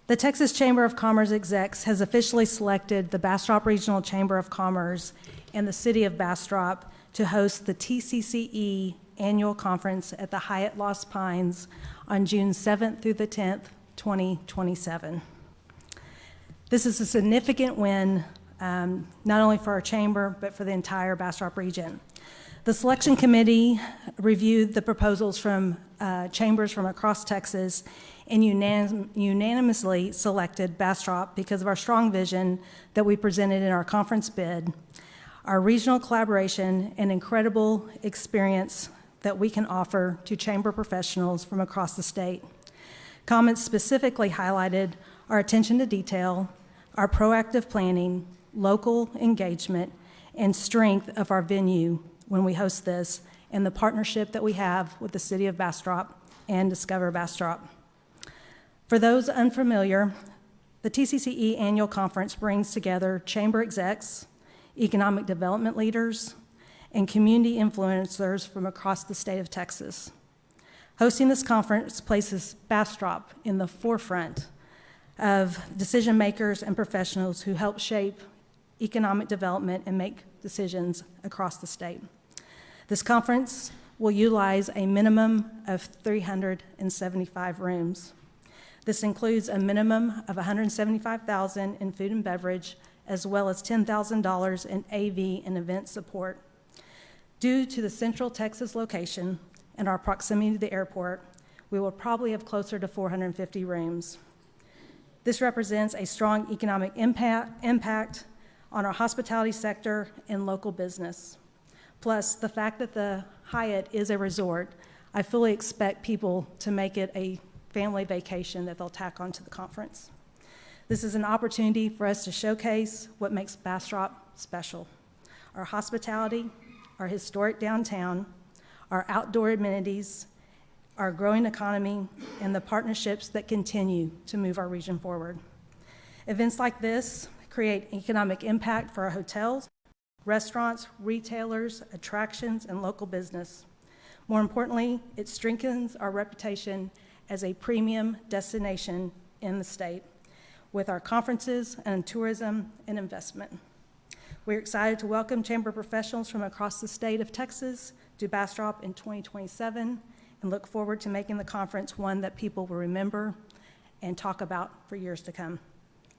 The Texas Chamber of Commerce execs has officially selected the Bastrop Regional Chamber of Commerce and the City of Bastrop to host the TCCE Annual Conference at the Hyatt Lost Pines on June 7th through the 10th, 2027. This is a significant win, not only for our chamber, but for the entire Bastrop region. The selection committee reviewed the proposals from chambers from across Texas and unanimously selected Bastrop because of our strong vision that we presented in our conference bid, our regional collaboration, and incredible experience that we can offer to chamber professionals from across the state. Comments specifically highlighted our attention to detail, our proactive planning, local engagement, and strength of our venue when we host this, and the partnership that we have with the City of Bastrop and Discover Bastrop. For those unfamiliar, the TCCE Annual Conference brings together chamber execs, economic development leaders, and community influencers from across the state of Texas. Hosting this conference places Bastrop in the forefront of decision makers and professionals who help shape economic development and make decisions across the state. This conference will utilize a minimum of 375 rooms. This includes a minimum of $175,000 in food and beverage, as well as $10,000 in AV and event support. Due to the Central Texas location and our proximity to the airport, we will probably have closer to 450 rooms. This represents a strong economic impact on our hospitality sector and local business. Plus, the fact that the Hyatt is a resort, I fully expect people to make it a family vacation that they'll tack onto the conference. This is an opportunity for us to showcase what makes Bastrop special: our hospitality, our historic downtown, our outdoor amenities, our growing economy, and the partnerships that continue to move our region forward. Events like this create economic impact for our hotels, restaurants, retailers, attractions, and local business. More importantly, it strengthens our reputation as a premium destination in the state with our conferences and tourism and investment. We're excited to welcome chamber professionals from across the state of Texas to Bastrop in 2027 and look forward to making the conference one that people will remember and talk about for years to come.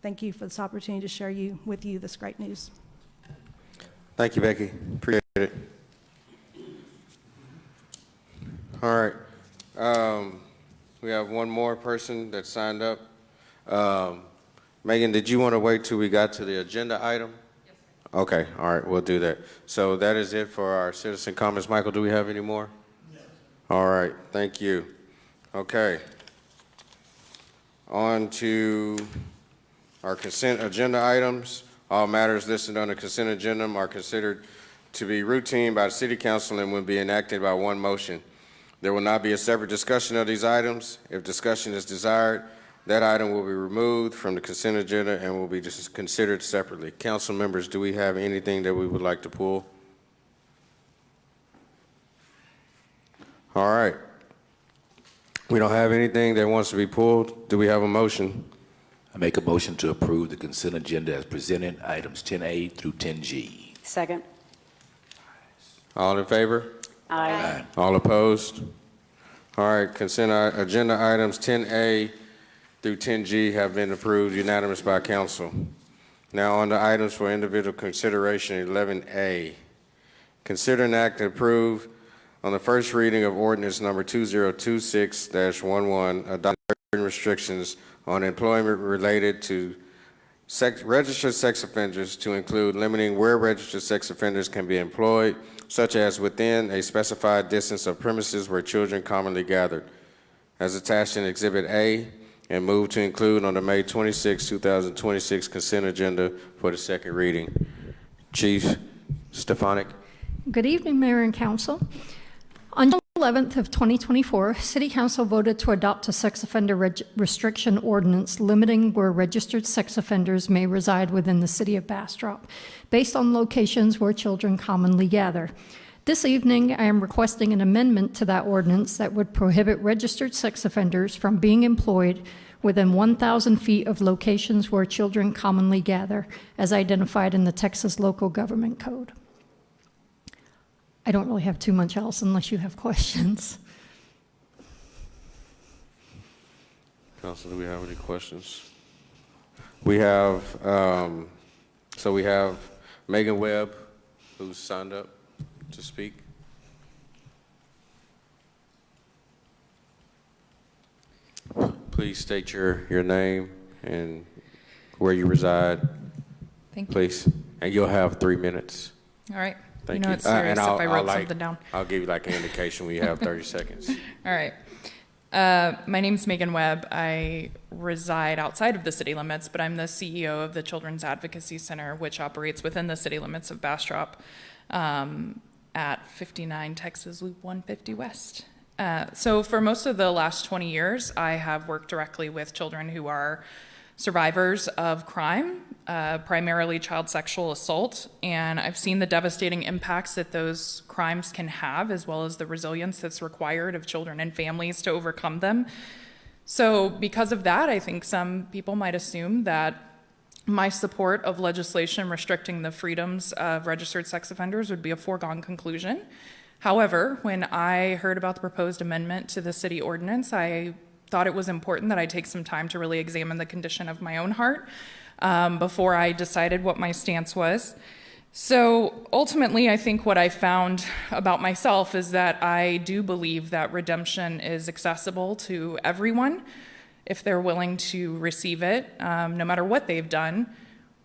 Thank you for this opportunity to share with you this great news. Thank you, Becky. Appreciate it. All right. We have one more person that signed up. Megan, did you want to wait till we got to the agenda item? Yes, sir. Okay, all right, we'll do that. So that is it for our citizen comments. Michael, do we have any more? No. All right, thank you. Okay. On to our consent agenda items. All matters listed on the consent agenda are considered to be routine by the City Council and will be enacted by one motion. There will not be a separate discussion of these items. If discussion is desired, that item will be removed from the consent agenda and will be considered separately. Council members, do we have anything that we would like to pull? All right. We don't have anything that wants to be pulled. Do we have a motion? I make a motion to approve the consent agenda as presented, items 10A through 10G. Second. All in favor? Aye. All opposed? All right, consent agenda items 10A through 10G have been approved unanimous by council. Now on to items for individual consideration, 11A. Consider an act to approve on the first reading of ordinance number 2026-11, adopting restrictions on employment related to registered sex offenders to include limiting where registered sex offenders can be employed, such as within a specified distance of premises where children commonly gathered, as attached in Exhibit A, and move to include on the May 26, 2026 consent agenda for the second reading. Chief Stefanik. Good evening, Mayor and Council. On June 11th of 2024, City Council voted to adopt a sex offender restriction ordinance limiting where registered sex offenders may reside within the City of Bastrop, based on locations where children commonly gather. This evening, I am requesting an amendment to that ordinance that would prohibit registered sex offenders from being employed within 1,000 feet of locations where children commonly gather, as identified in the Texas Local Government Code. I don't really have too much else unless you have questions. Council, do we have any questions? We have, we have Megan Webb, who's signed up to speak. Please state your name and where you reside. Thank you. Please, and you'll have 3 minutes. All right. Thank you know you. it's serious And if I wrote something down. I'll give you like an indication when you have 30 seconds. All right. My name's Megan Webb. I reside outside of the city limits, but I'm the CEO of the Children's Advocacy Center, which operates within the city limits of Bastrop at 59 Texas Loop 150 West. So for most of the last 20 years, I have worked directly with children who are survivors of crime, primarily child sexual assault, and I've seen the devastating impacts that those crimes can have, as well as the resilience that's required of children and families to overcome them. So because of that, I think some people might assume that my support of legislation restricting the freedoms of registered sex offenders would be a foregone conclusion. However, when I heard about the proposed amendment to the city ordinance, I thought it was important that I take some time to really examine the condition of my own heart before I decided what my stance was. So ultimately, I think what I found about myself is that I do believe that redemption is accessible to everyone if they're willing to receive it, no matter what they've done.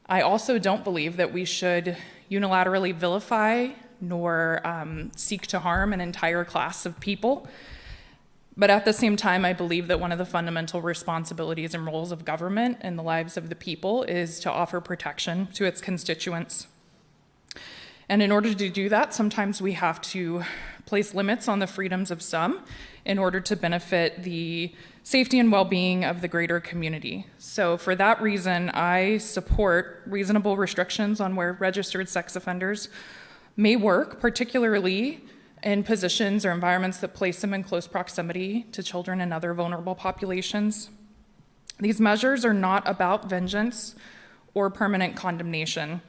I also don't believe that we should unilaterally vilify nor seek to harm an entire class of people. But at the same time, I believe that one of the fundamental responsibilities and roles of government in the lives of the people is to offer protection to its constituents. And in order to do that, sometimes we have to place limits on the freedoms of some in order to benefit the safety and well-being of the greater community. So for that reason, I support reasonable restrictions on where registered sex offenders may work, particularly in positions or environments that place them in close proximity to children and other vulnerable populations. These measures are not about vengeance or permanent condemnation.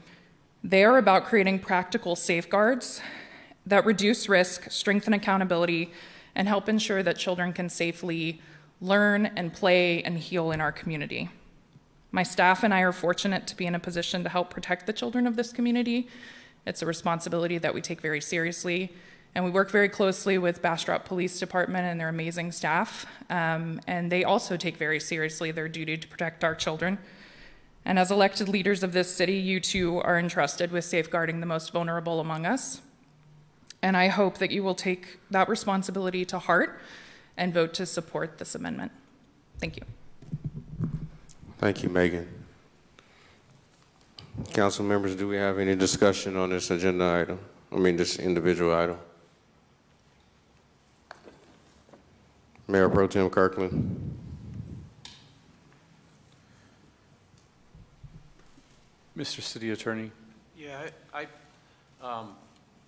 They are about creating practical safeguards that reduce risk, strengthen accountability, and help ensure that children can safely learn and play and heal in our community. My staff and I are fortunate to be in a position to help protect the children of this community. It's a responsibility that we take very seriously, and we work very closely with Bastrop Police Department and their amazing staff, and they also take very seriously their duty to protect our children. And as elected leaders of this city, you too are entrusted with safeguarding the most vulnerable among us. And I hope that you will take that responsibility to heart and vote to support this amendment. Thank you. Thank you, Megan. Council members, do we have any discussion on this agenda item? This individual item? Mayor Pro Tem Kirkland. Mr. City Attorney. Yeah,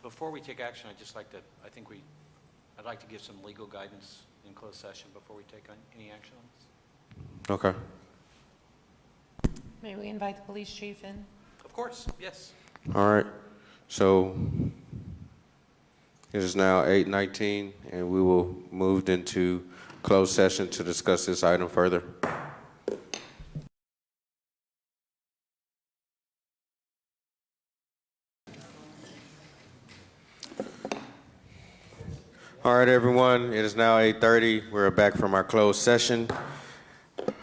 before we take action, I'd like to give some legal guidance in closed session before we take any action on this. Okay. May we invite the police chief in? Of course, yes. All right. So it is now 8:19, and we will move into closed session to discuss this item further. All right, everyone, it is now 8:30. We're back from our closed session.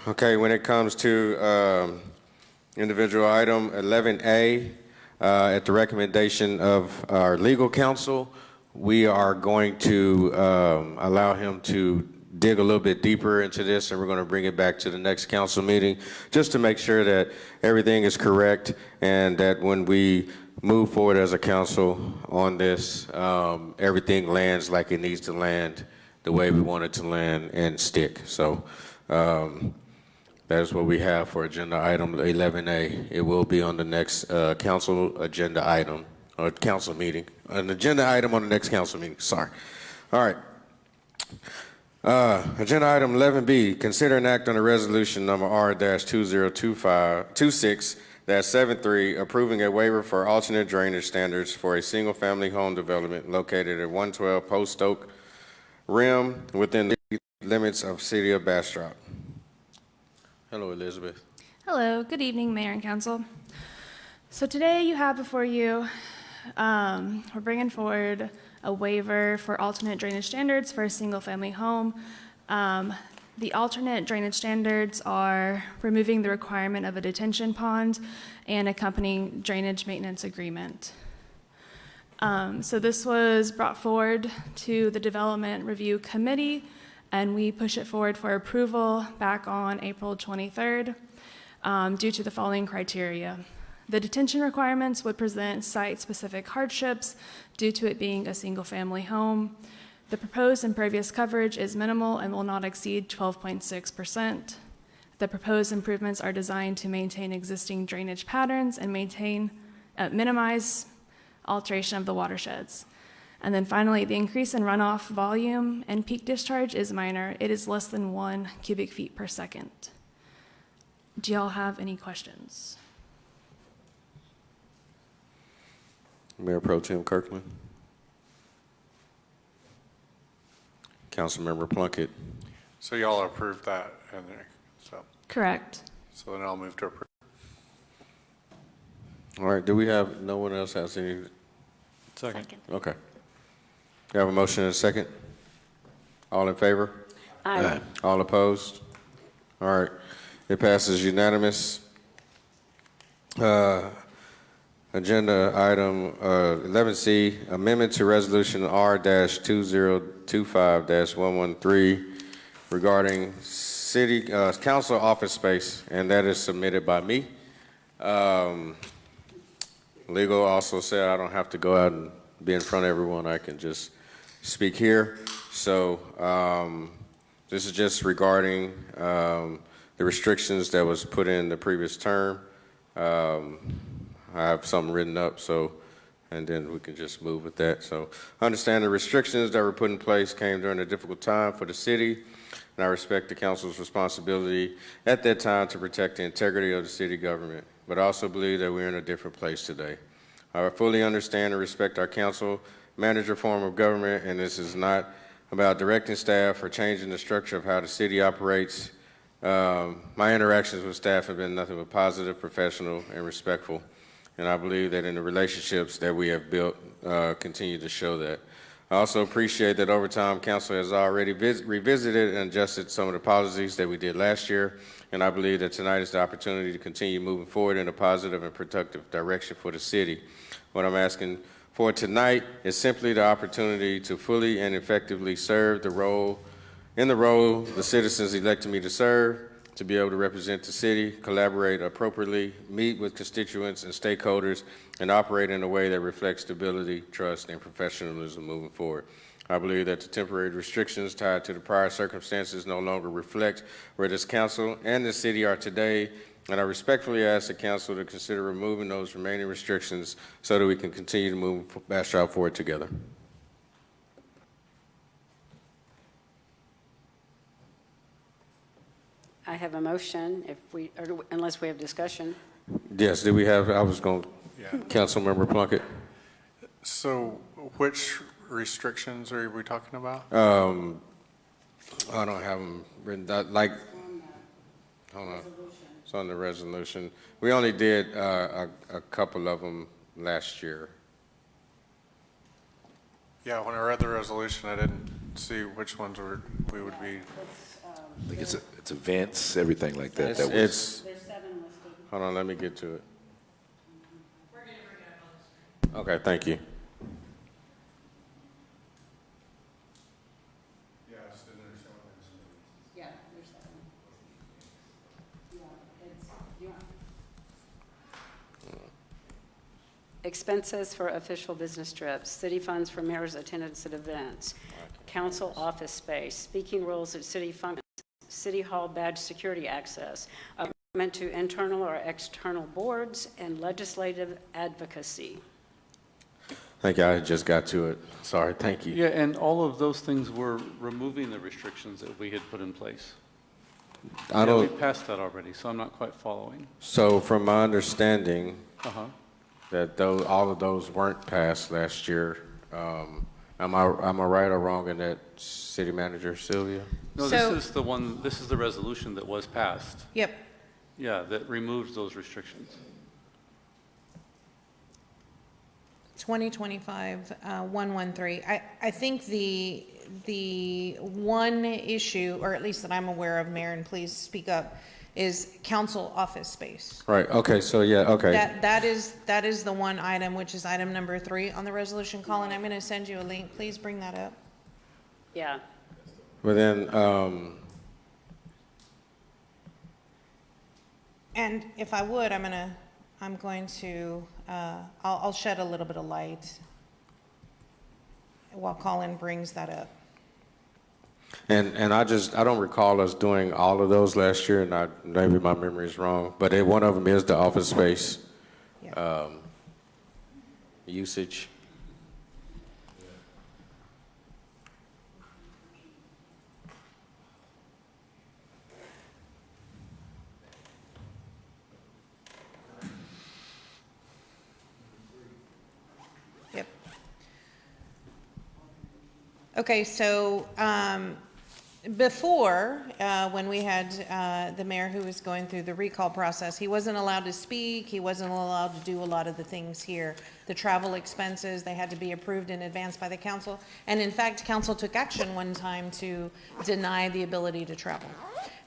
Okay, when it comes to individual item 11A, at the recommendation of our legal counsel, we are going to allow him to dig a little bit deeper into this, and we're going to bring it back to the next council meeting just to make sure that everything is correct and that when we move forward as a council on this, everything lands like it needs to land, the way we want it to land and stick. So that is what we have for agenda item 11A. It will be on the next council agenda item council meeting, an agenda item on the next council meeting, sorry. All right. Agenda item 11B, consider an act on a resolution number R-2026-73, approving a waiver for alternate drainage standards for a single-family home development located at 112 Post Oak Rim within the limits of City of Bastrop. Hello, Elizabeth. Hello, good evening, Mayor and Council. So today you have before you, we're bringing forward a waiver for alternate drainage standards for a single-family home. The alternate drainage standards are removing the requirement of a detention pond and accompanying drainage maintenance agreement. So this was brought forward to the Development Review Committee, and we push it forward for approval back on April 23rd due to the following criteria. The detention requirements would present site-specific hardships due to it being a single-family home. The proposed impervious coverage is minimal and will not exceed 12.6%. The proposed improvements are designed to maintain existing drainage patterns and minimize alteration of the watersheds. And then finally, the increase in runoff volume and peak discharge is minor. It is less than 1 cubic feet per second. Do y'all have any questions? Mayor Pro Tem Kirkland. Councilmember Plunkett. So y'all approved that in there, so. Correct. So then I'll move to approve. All right, do we have, no one else has any? Second. Okay. You have a motion and a second? All in favor? Aye. All opposed? All right, it passes unanimous. Agenda item 11C, amendment to resolution R-2025-113 regarding city council office space, and that is submitted by me. Legal also said I don't have to go out and be in front of everyone. I can just speak here. So this is just regarding the restrictions that was put in the previous term. I have something written up, so, and then we can just move with that. So I understand the restrictions that were put in place came during a difficult time for the city, and I respect the council's responsibility at that time to protect the integrity of the city government, but I also believe that we're in a different place today. I fully understand and respect our council manager form of government, and this is not about directing staff or changing the structure of how the city operates. My interactions with staff have been nothing but positive, professional, and respectful. And I believe that in the relationships that we have built continue to show that. I also appreciate that over time, council has already revisited and adjusted some of the policies that we did last year. And I believe that tonight is the opportunity to continue moving forward in a positive and productive direction for the city. What I'm asking for tonight is simply the opportunity to fully and effectively serve the role the citizens elected me to serve, to be able to represent the city, collaborate appropriately, meet with constituents and stakeholders, and operate in a way that reflects stability, trust, and professionalism moving forward. I believe that the temporary restrictions tied to the prior circumstances no longer reflect where this council and the city are today, and I respectfully ask the council to consider removing those remaining restrictions so that we can continue to move Bastrop forward together. I have a motion, unless we have discussion. Yes, do we have, I was going, Yeah. Councilmember Plunkett. So which restrictions are we talking about? I don't have them written down, like, hold on, it's on the resolution. We only did a couple of them last year. Yeah, when I read the resolution, I didn't see which ones we would be. I think it's events, everything like that. It's hold on, let me get to it. Okay, thank you. Expenses for official business trips, city funds for mayor's attendance at events, council office space, speaking roles at city functions, city hall badge security access, appointment to internal or external boards, and legislative advocacy. Thank you. I just got to it. Sorry. Thank you. Yeah, and all of those things were removing the restrictions that we had put in place. I Yeah, don't. we passed that already, so I'm not quite following. So from my understanding, Uh-huh. that those, all of those weren't passed last year. Am I right or wrong in that, City Manager Sylvia? No, So- this is the one, this is the resolution that was passed. Yep. Yeah, that removes those restrictions. 2025-113. I think the one issue, or at least that I'm aware of, Mayor, and please speak up, is council office space. Right, okay, so yeah, okay. That is the one item, which is item number 3 on the resolution. Colin, I'm going to send you a link. Please bring that up. Yeah. But then, And if I would, I'll shed a little bit of light while Colin brings that up. and I don't recall us doing all of those last year, and maybe my memory is wrong, but one of them is the office space usage. Yep. Okay, so before, when we had the mayor who was going through the recall process, he wasn't allowed to speak, he wasn't allowed to do a lot of the things here. The travel expenses, they had to be approved in advance by the council. And in fact, council took action one time to deny the ability to travel.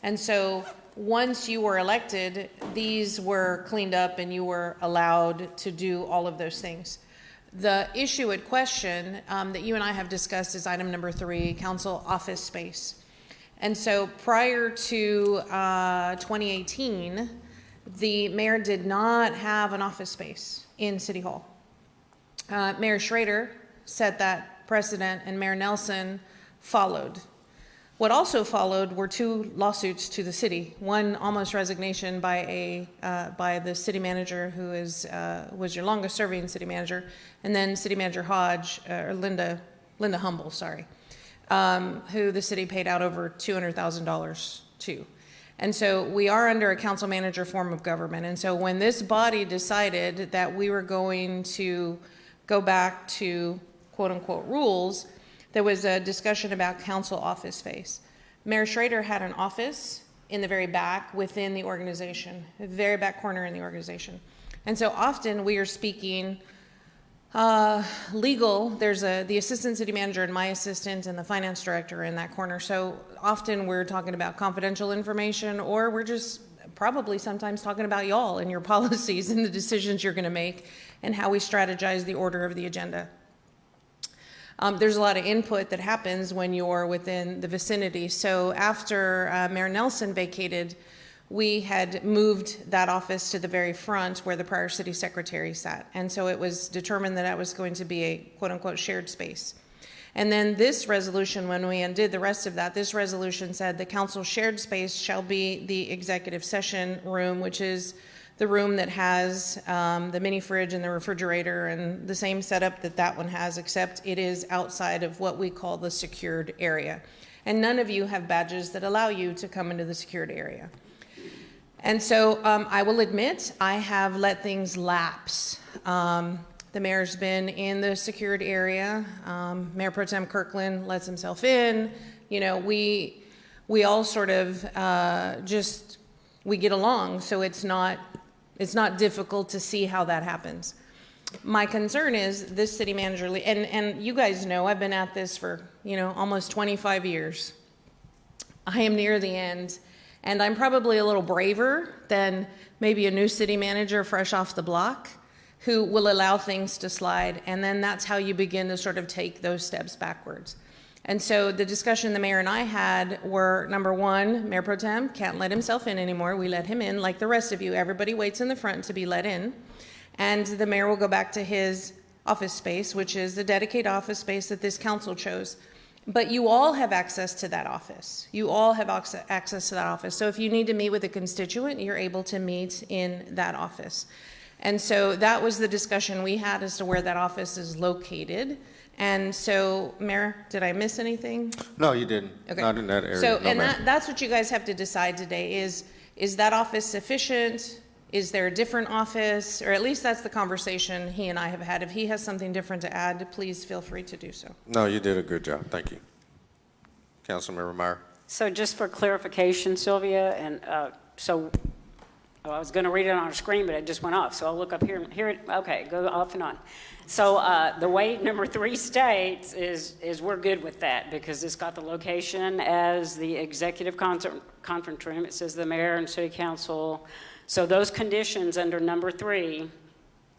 And so once you were elected, these were cleaned up and you were allowed to do all of those things. The issue at question that you and I have discussed is item number 3, council office space. And so prior to 2018, the mayor did not have an office space in City Hall. Mayor Schrader set that precedent and Mayor Nelson followed. What also followed were 2 lawsuits to the city. One, almost resignation by the city manager who was your longest serving city manager, and then City Manager Hodge, or Linda Humble, sorry, who the city paid out over $200,000 to. And so we are under a council manager form of government. And so when this body decided that we were going to go back to quote unquote rules, there was a discussion about council office space. Mayor Schrader had an office in the very back within the organization, the very back corner in the organization. And so often we are speaking legal. There's the assistant city manager and my assistant and the finance director in that corner. So often we're talking about confidential information, or we're just probably sometimes talking about y'all and your policies and the decisions you're going to make and how we strategize the order of the agenda. There's a lot of input that happens when you're within the vicinity. So after Mayor Nelson vacated, we had moved that office to the very front where the prior city secretary sat. And so it was determined that that was going to be a quote unquote shared space. And then this resolution, when we undid the rest of that, this resolution said the council shared space shall be the executive session room, which is the room that has the mini fridge and the refrigerator and the same setup that that one has, except it is outside of what we call the secured area. And none of you have badges that allow you to come into the secured area. And so I will admit, I have let things lapse. The mayor's been in the secured area. Mayor Pro Tem Kirkland lets himself in. You know, we all sort of we get along, so it's not difficult to see how that happens. My concern is this city manager, and you guys know I've been at this for, almost 25 years. I am near the end, and I'm probably a little braver than maybe a new city manager fresh off the block who will allow things to slide, and then that's how you begin to sort of take those steps backwards. And so the discussion the mayor and I had were, number one, Mayor Pro Tem can't let himself in anymore. We let him in like the rest of you. Everybody waits in the front to be let in. And the mayor will go back to his office space, which is the dedicated office space that this council chose. But you all have access to that office. You all have access to that office. So if you need to meet with a constituent, you're able to meet in that office. And so that was the discussion we had as to where that office is located. And so, Mayor, did I miss anything? No, you didn't. Okay. Not in that area. So, No, and ma'am. that's what you guys have to decide today is that office sufficient? Is there a different office? Or at least that's the conversation he and I have had. If he has something different to add, please feel free to do so. No, you did a good job. Thank you. Councilmember Meyer. So just for clarification, Sylvia, and I was going to read it on our screen, but it just went off. So I'll look up here. Okay, go off and on. So the way number 3 states is we're good with that because it's got the location as the executive conference room. It says the mayor and city council. So those conditions under number 3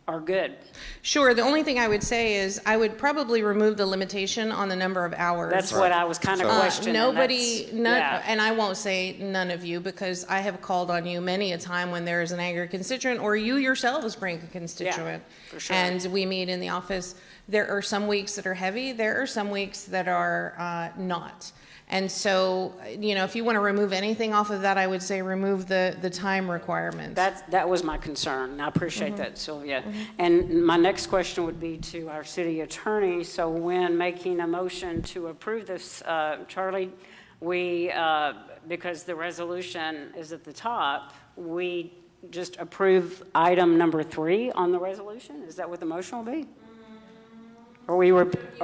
are good. Sure. The only thing I would say is I would probably remove the limitation on the number of hours. That's what I was kind of questioning. And I won't say none of you because I have called on you many a time when there is an angry constituent or you yourselves bring a constituent. Yeah, for sure. And we meet in the office. There are some weeks that are heavy. There are some weeks that are not. And so, if you want to remove anything off of that, I would say remove the time requirement. That was my concern. I appreciate that, Sylvia. And my next question would be to our city attorney. So when making a motion to approve this, Charlie, we, because the resolution is at the top, we just approve item number 3 on the resolution? Is that what the motion will be? Are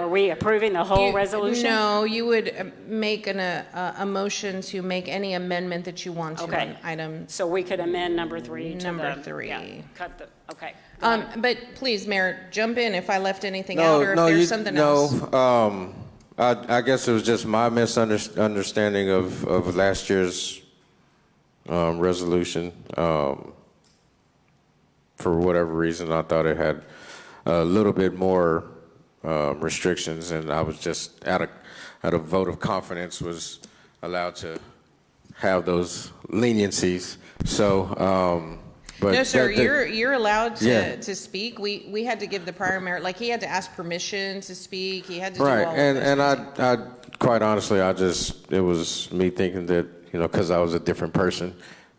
we approving the whole resolution? No, you would make a motion to make any amendment that you want to on item. So we could amend number 3 to Number the, 3. Yeah, cut the, okay. But please, Mayor, jump in if I left anything out or if there's something else. I guess it was just my misunderstanding of last year's resolution. For whatever reason, I thought it had a little bit more restrictions, and I was just out of vote of confidence was allowed to have those leniencies. So, but No, sir, you're allowed to speak. We had to give the prior mayor, like he had to ask permission to speak. He had to do all of this. And I quite honestly, it was me thinking that, because I was a different person,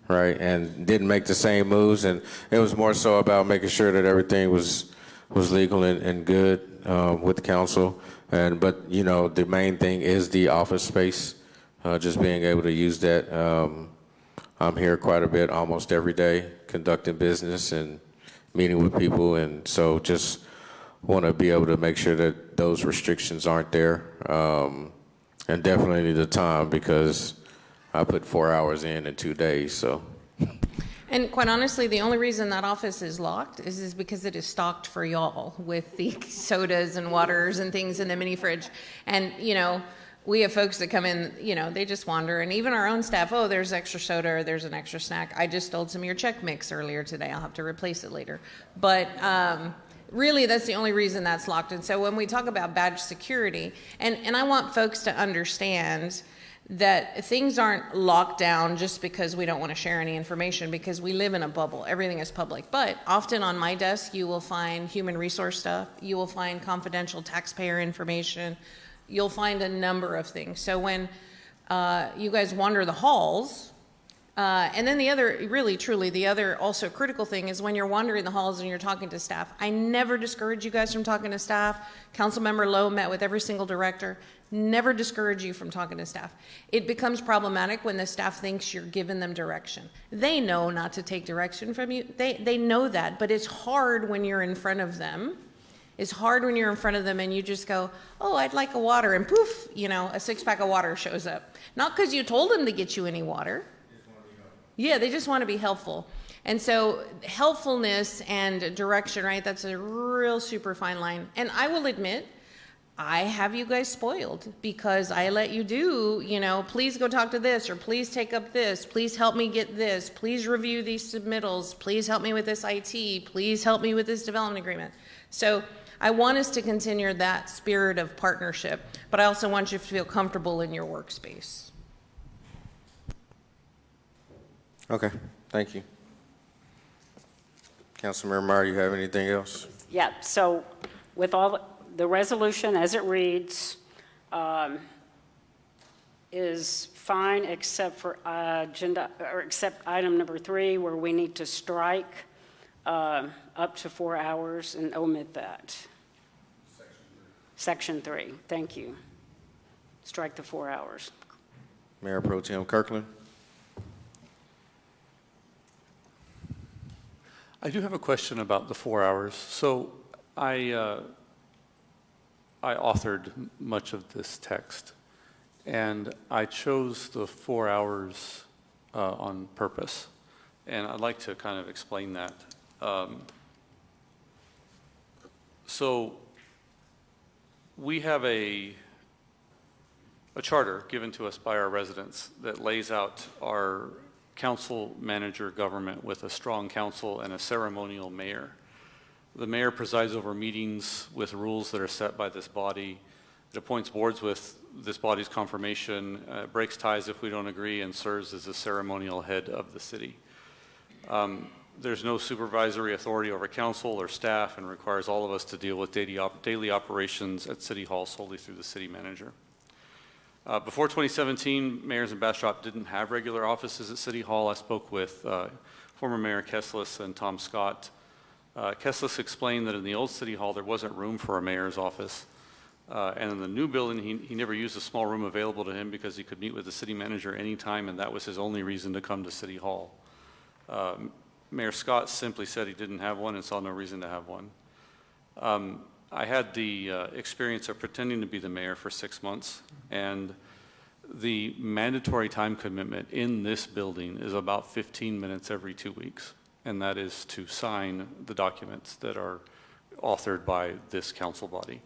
right, and didn't make the same moves, and it was more so about making sure that everything was legal and good with the council. But the main thing is the office space, just being able to use that. I'm here quite a bit, almost every day, conducting business and meeting with people, and so just want to be able to make sure that those restrictions aren't there, and definitely the time, because I put 4 hours in 2 days, so. And quite honestly, the only reason that office is locked is because it is stocked for y'all with the sodas and waters and things in the mini fridge. And, we have folks that come in, they just wander. And even our own staff, oh, there's extra soda or there's an extra snack. I just stole some of your check mix earlier today. I'll have to replace it later. But really, that's the only reason that's locked. And so when we talk about badge security, and I want folks to understand that things aren't locked down just because we don't want to share any information, because we live in a bubble. Everything is public. But often on my desk, you will find human resource stuff. You will find confidential taxpayer information. You'll find a number of things. So when you guys wander the halls, and then the other, really, truly, the other also critical thing is when you're wandering the halls and you're talking to staff. I never discourage you guys from talking to staff. Councilmember Lowe met with every single director. Never discourage you from talking to staff. It becomes problematic when the staff thinks you're giving them direction. They know not to take direction from you. They know that, but it's hard when you're in front of them. It's hard when you're in front of them and you just go, oh, I'd like a water, and poof, a 6-pack of water shows up. Not because you told them to get you any water. Yeah, they just want to be helpful. And so helpfulness and direction, right, that's a real super fine line. And I will admit, I have you guys spoiled because I let you do, please go talk to this, or please take up this, please help me get this, please review these submittals, please help me with this IT, please help me with this development agreement. So I want us to continue that spirit of partnership, but I also want you to feel comfortable in your workspace. Okay, thank you. Councilmember Meyer, you have anything else? Yeah, so with all the resolution as it reads is fine except for except item number 3, where we need to strike up to 4 hours, and omit that. Section 3, thank you. Strike the 4 hours. Mayor Pro Tem Kirkland. I do have a question about the 4 hours. So I authored much of this text, and I chose the 4 hours on purpose. And I'd like to kind of explain that. So we have a charter given to us by our residents that lays out our council manager government with a strong council and a ceremonial mayor. The mayor presides over meetings with rules that are set by this body. It appoints boards with this body's confirmation, breaks ties if we don't agree, and serves as the ceremonial head of the city. There's no supervisory authority over council or staff, and requires all of us to deal with daily operations at City Hall solely through the city manager. Before 2017, mayors in Bastrop didn't have regular offices at City Hall. I spoke with former Mayor Kesslis and Tom Scott. Kesslis explained that in the old City Hall there wasn't room for a mayor's office. And in the new building, he never used a small room available to him because he could meet with the city manager anytime, and that was his only reason to come to City Hall. Mayor Scott simply said he didn't have one and saw no reason to have one. I had the experience of pretending to be the mayor for 6 months, and the mandatory time commitment in this building is about 15 minutes every 2 weeks, and that is to sign the documents that are authored by this council body.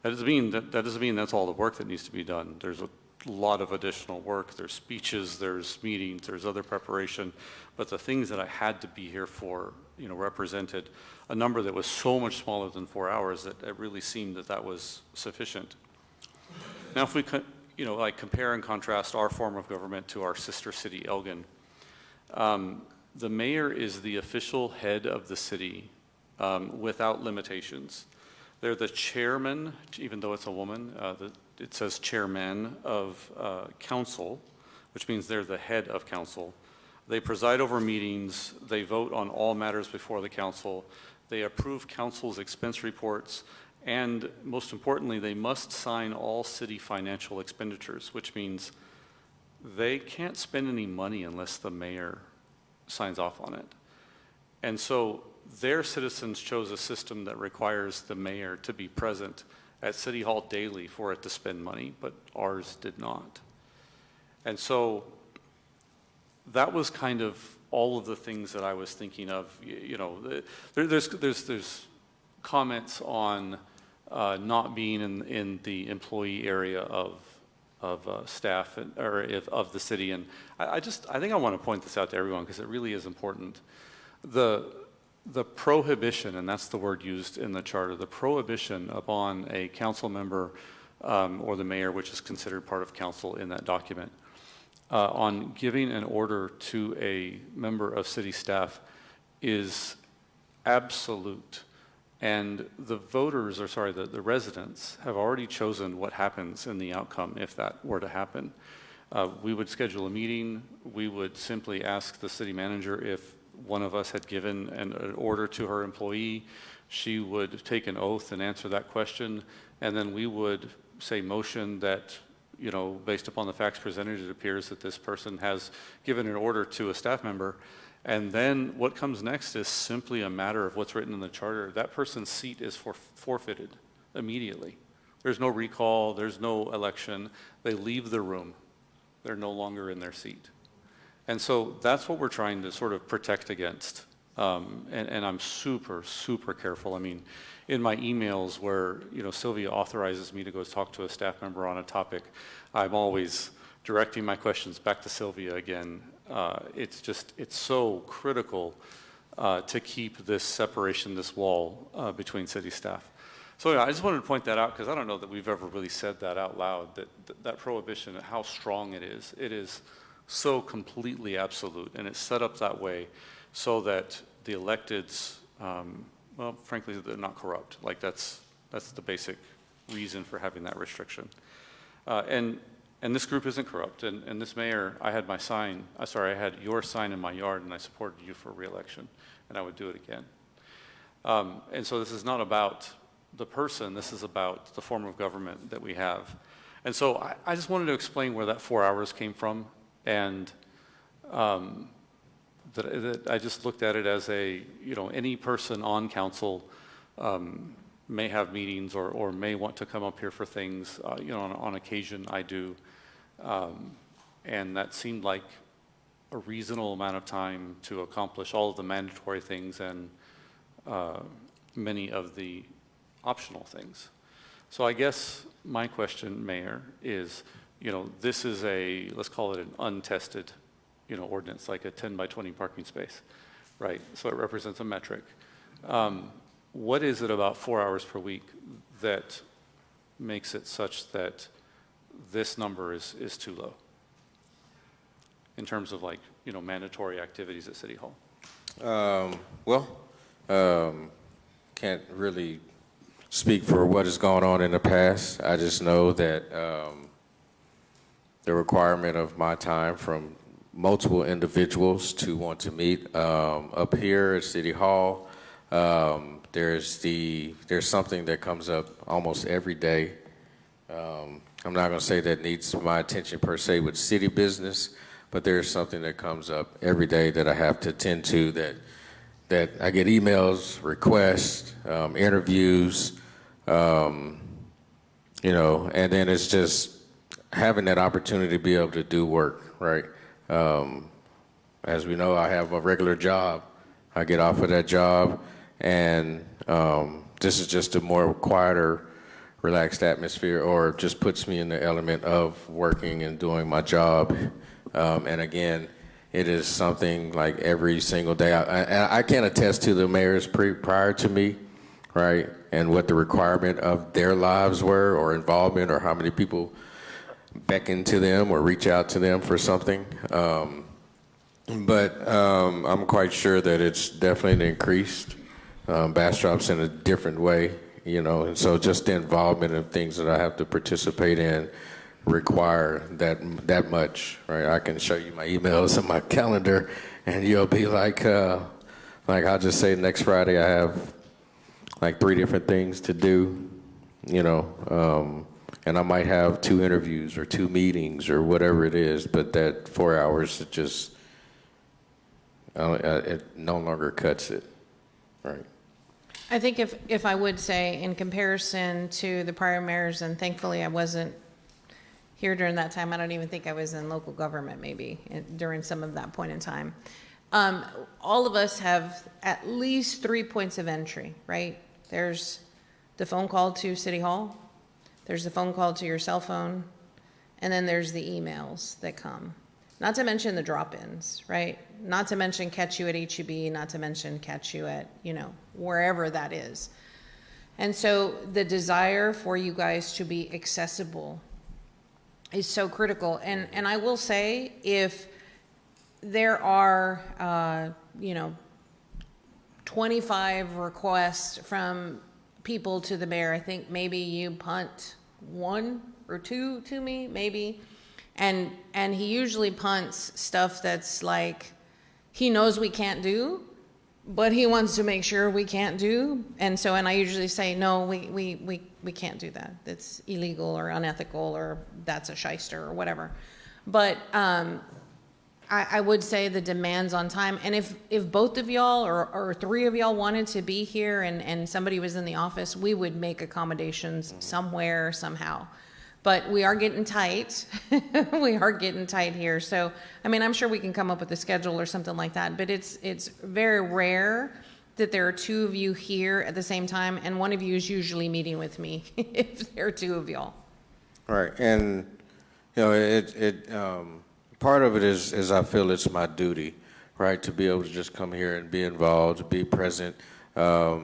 That doesn't mean that's all the work that needs to be done. There's a lot of additional work. There's speeches, there's meetings, there's other preparation, but the things that I had to be here for, represented a number that was so much smaller than 4 hours that it really seemed that was sufficient. Now, if we compare and contrast our form of government to our sister city, Elgin, the mayor is the official head of the city without limitations. They're the chairman, even though it's a woman, it says chairman of council, which means they're the head of council. They preside over meetings, they vote on all matters before the council, they approve council's expense reports, and most importantly, they must sign all city financial expenditures, which means they can't spend any money unless the mayor signs off on it. And so their citizens chose a system that requires the mayor to be present at City Hall daily for it to spend money, but ours did not. And so that was kind of all of the things that I was thinking of. There's comments on not being in the employee area of staff of the city, and I think I want to point this out to everyone because it really is important. The prohibition, and that's the word used in the charter, the prohibition upon a council member or the mayor, which is considered part of council in that document, on giving an order to a member of city staff is absolute. And the residents have already chosen what happens in the outcome if that were to happen. We would schedule a meeting. We would simply ask the city manager if one of us had given an order to her employee. She would take an oath and answer that question, and then we would say motion that, based upon the facts presented, it appears that this person has given an order to a staff member. And then what comes next is simply a matter of what's written in the charter. That person's seat is forfeited immediately. There's no recall, there's no election. They leave the room. They're no longer in their seat. And so that's what we're trying to sort of protect against. And I'm super, super careful. I mean, in my emails where, Sylvia authorizes me to go talk to a staff member on a topic, I'm always directing my questions back to Sylvia again. It's so critical to keep this separation, this wall between city staff. So I just wanted to point that out because I don't know that we've ever really said that out loud, that prohibition, how strong it is. It is so completely absolute, and it's set up that way so that the electeds, frankly, they're not corrupt. Like that's the basic reason for having that restriction. And this group isn't corrupt. And this mayor, I had your sign in my yard, and I supported you for re-election, and I would do it again. And so this is not about the person, this is about the form of government that we have. And so I just wanted to explain where that 4 hours came from, and that I just looked at it as any person on council may have meetings or may want to come up here for things. On occasion I do. And that seemed like a reasonable amount of time to accomplish all of the mandatory things and many of the optional things. So I guess my question, Mayor, is, this is let's call it an untested, ordinance, like a 10 by 20 parking space, right? So it represents a metric. What is it about 4 hours per week that makes it such that this number is too low in terms of mandatory activities at City Hall? Can't really speak for what has gone on in the past. I just know that the requirement of my time from multiple individuals to want to meet up here at City Hall. There's something that comes up almost every day. I'm not going to say that needs my attention per se with city business, but there's something that comes up every day that I have to attend to, that I get emails, requests, interviews, and then it's just having that opportunity to be able to do work, right? As we know, I have a regular job. I get off of that job, and this is just a more quieter, relaxed atmosphere, or just puts me in the element of working and doing my job. And again, it is something like every single day. I can attest to the mayors prior to me, right? And what the requirement of their lives were, or involvement, or how many people beckon to them or reach out to them for something. But I'm quite sure that it's definitely increased. Bastrop's in a different way, and so just the involvement of things that I have to participate in require that much, right? I can show you my emails and my calendar, and you'll be like I'll just say next Friday I have like 3 different things to do, and I might have 2 interviews or 2 meetings or whatever it is, but that 4 hours, it just, it no longer cuts it, right? I think if I would say, in comparison to the prior mayors, and thankfully I wasn't here during that time, I don't even think I was in local government maybe during some of that point in time. All of us have at least 3 points of entry, right? There's the phone call to City Hall, there's the phone call to your cell phone, and then there's the emails that come. Not to mention the drop-ins, right? Not to mention catch you at HEB, not to mention catch you at, wherever that is. And so the desire for you guys to be accessible is so critical. And I will say, if there are, 25 requests from people to the mayor, I think maybe you punt 1 or 2 to me, maybe. And he usually punts stuff that's like, he knows we can't do, but he wants to make sure we can't do. And I usually say, no, we can't do that. That's illegal or unethical, or that's a shyster or whatever. But I would say the demands on time, and if both of y'all or 3 of y'all wanted to be here and somebody was in the office, we would make accommodations somewhere, somehow. But we are getting tight. We are getting tight here. So, I'm sure we can come up with a schedule or something like that, but it's very rare that there are 2 of you here at the same time, and one of you is usually meeting with me if there are 2 of y'all. Right, and part of it is I feel it's my duty, right, to be able to just come here and be involved, to be present. I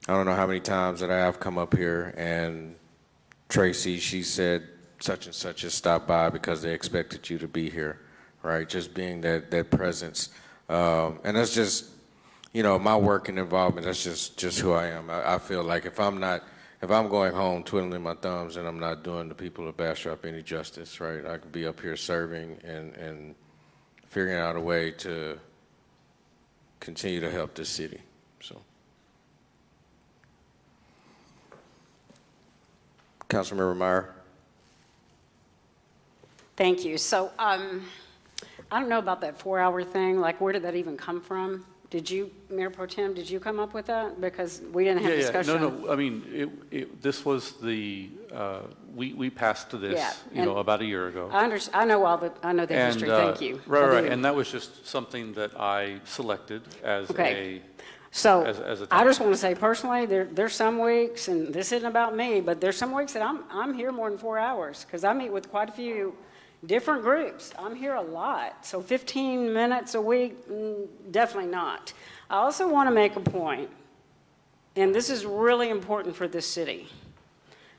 don't know how many times that I have come up here and Tracy, she said such and such has stopped by because they expected you to be here, right? Just being that presence. And that's just, my work and involvement, that's just who I am. I feel like if I'm going home twiddling my thumbs and I'm not doing the people of Bastrop any justice, right? I could be up here serving and figuring out a way to continue to help this city, so. Councilmember Meyer. Thank you. So I don't know about that 4-hour thing. Like, where did that even come from? Did you, Mayor Pro Tem, did you come up with that? Because we didn't have discussion. No, I mean, this was the, we passed this, Yeah, about a year ago. I know the history. Thank you. Right. And that was just something that I selected as Okay. a, So as a I just want to say personally, there's some weeks, and this isn't about me, but there's some weeks that I'm here more than 4 hours because I meet with quite a few different groups. I'm here a lot. So 15 minutes a week, definitely not. I also want to make a point, and this is really important for this city.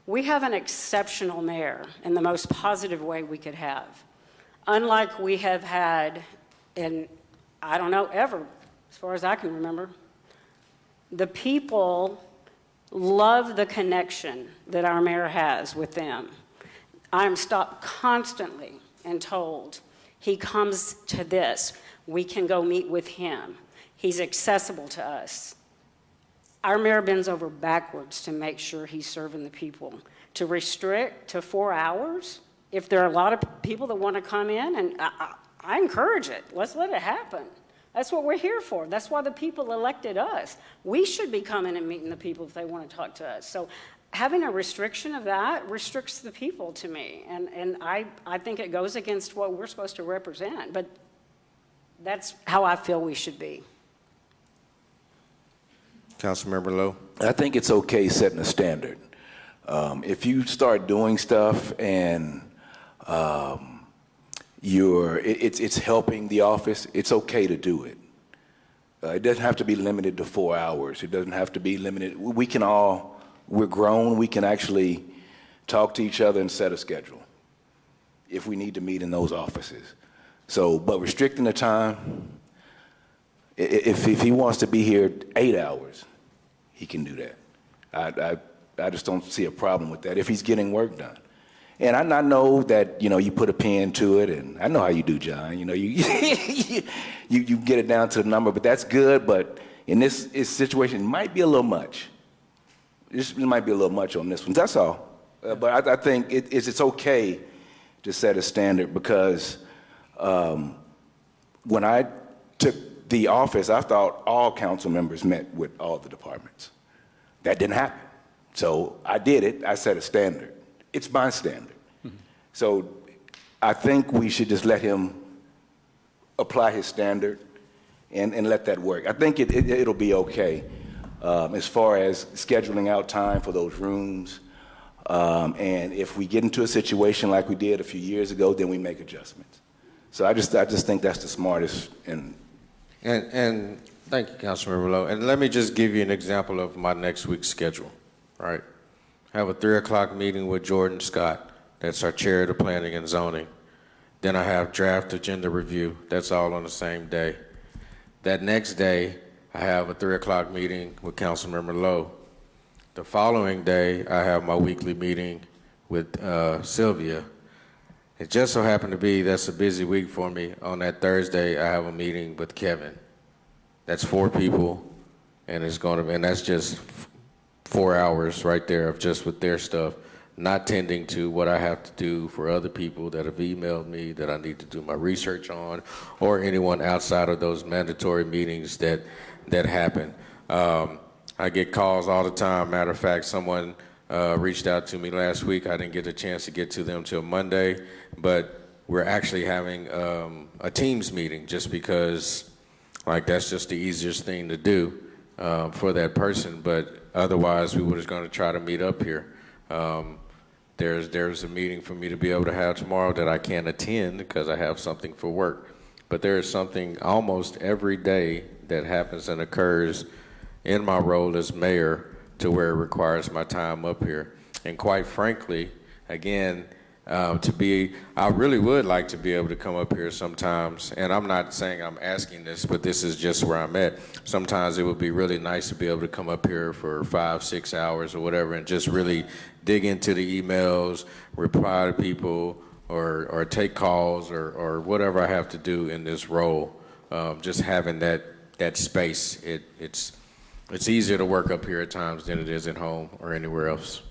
We have an exceptional mayor in the most positive way we could have. Unlike we have had, and I don't know, ever, as far as I can remember. The people love the connection that our mayor has with them. I'm stopped constantly and told, he comes to this, we can go meet with him. He's accessible to us. Our mayor bends over backwards to make sure he's serving the people. To restrict to 4 hours, if there are a lot of people that want to come in, and I encourage it, let's let it happen. That's what we're here for. That's why the people elected us. We should be coming and meeting the people if they want to talk to us. So having a restriction of that restricts the people to me. And I think it goes against what we're supposed to represent. But that's how I feel we should be. Councilmember Lowe. I think it's okay setting a standard. If you start doing stuff and it's helping the office, it's okay to do it. It doesn't have to be limited to 4 hours. It doesn't have to be limited. We're grown. We can actually talk to each other and set a schedule if we need to meet in those offices. But restricting the time, if he wants to be here 8 hours, he can do that. I just don't see a problem with that if he's getting work done. And I know that, you put a pen to it, and I know how you do, John. You get it down to the number, but that's good. But in this situation, it might be a little much. It might be a little much on this one. That's all. But I think it's okay to set a standard because when I took the office, I thought all council members met with all the departments. That didn't happen. So I did it. I set a standard. It's my standard. Mm-hmm. So I think we should just let him apply his standard and let that work. I think it'll be okay as far as scheduling out time for those rooms. And if we get into a situation like we did a few years ago, then we make adjustments. So I just think that's the smartest. And thank you, Councilmember Lowe. And let me just give you an example of my next week's schedule. Right. I have a 3 o'clock meeting with Jordan Scott. That's our chair of the planning and zoning. Then I have draft agenda review. That's all on the same day. That next day, I have a 3 o'clock meeting with Councilmember Lowe. The following day, I have my weekly meeting with Sylvia. It just so happened to be that's a busy week for me. On that Thursday, I have a meeting with Kevin. That's 4 people, and that's just 4 hours right there of just with their stuff, not tending to what I have to do for other people that have emailed me that I need to do my research on, or anyone outside of those mandatory meetings that happen. I get calls all the time. Matter of fact, someone reached out to me last week. I didn't get a chance to get to them till Monday, but we're actually having a Teams meeting just because, that's just the easiest thing to do for that person. But otherwise, we were just going to try to meet up here. There's a meeting for me to be able to have tomorrow that I can't attend because I have something for work. But there is something almost every day that happens and occurs in my role as mayor to where it requires my time up here. And quite frankly, again, I really would like to be able to come up here sometimes, and I'm not saying I'm asking this, but this is just where I'm at. Sometimes it would be really nice to be able to come up here for 5-6 hours or whatever and just really dig into the emails, reply to people, or take calls or whatever I have to do in this role. Just having that space, it's easier to work up here at times than it is at home or anywhere else.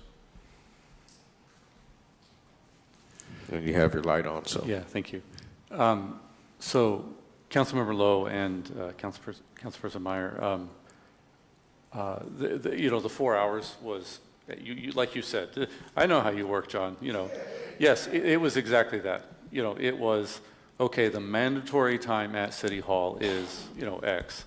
And you have your light on, so. Yeah, thank you. So Councilmember Lowe and Councilperson Meyer, the 4 hours was, like you said, I know how you work, John, Yes, it was exactly that. It was, okay, the mandatory time at City Hall is, X.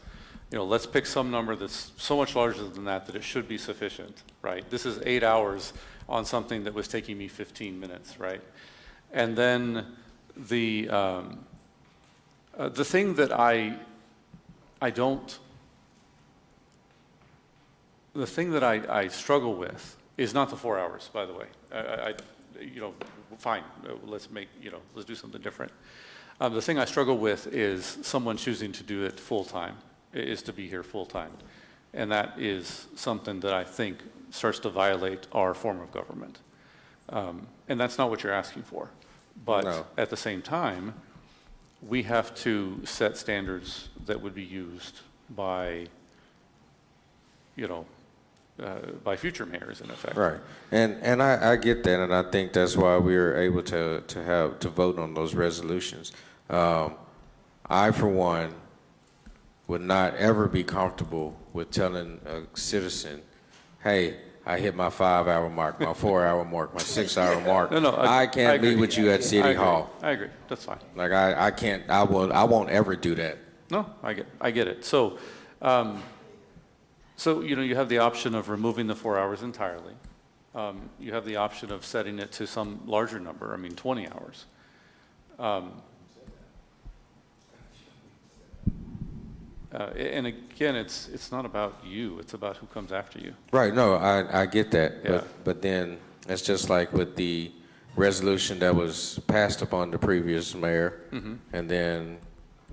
Let's pick some number that's so much larger than that it should be sufficient, right? This is 8 hours on something that was taking me 15 minutes, right? And then the thing that I struggle with is not the 4 hours, by the way. Fine, let's do something different. The thing I struggle with is someone choosing to do it full-time, is to be here full-time. And that is something that I think starts to violate our form of government. And that's not what you're asking for. But No. at the same time, we have to set standards that would be used by, by future mayors, in effect. Right, and I get that, and I think that's why we were able to vote on those resolutions. I, for one, would not ever be comfortable with telling a citizen, "Hey, I hit my 5-hour mark, my 4-hour mark, my 6-hour mark. No, I can't meet with you at City Hall." I agree. That's fine. Like I can't. I won't ever do that. No, I get it. So, you have the option of removing the 4 hours entirely. You have the option of setting it to some larger number. 20 hours. And again, it's not about you. It's about who comes after you. Right. No, I get that. Yeah. But then it's just like with the resolution that was passed upon the previous mayor, Mhm. and then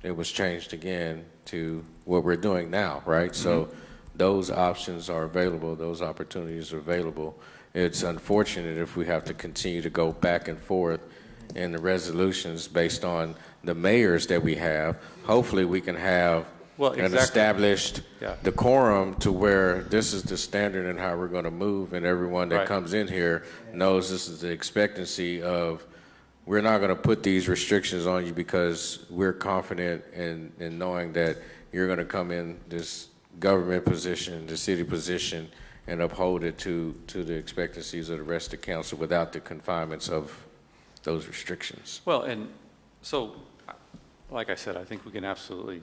it was changed again to what we're doing now, right? So those options are available. Those opportunities are available. It's unfortunate if we have to continue to go back and forth in the resolutions based on the mayors that we have. Hopefully, we can have an established Yeah. decorum to where this is the standard and how we're going to move, and everyone that Right. comes in here knows this is the expectancy of, we're not going to put these restrictions on you because we're confident in knowing that you're going to come in this government position, the city position, and uphold it to the expectancies of the rest of the council without the confinements of those restrictions. Well, and so, like I said, I think we can absolutely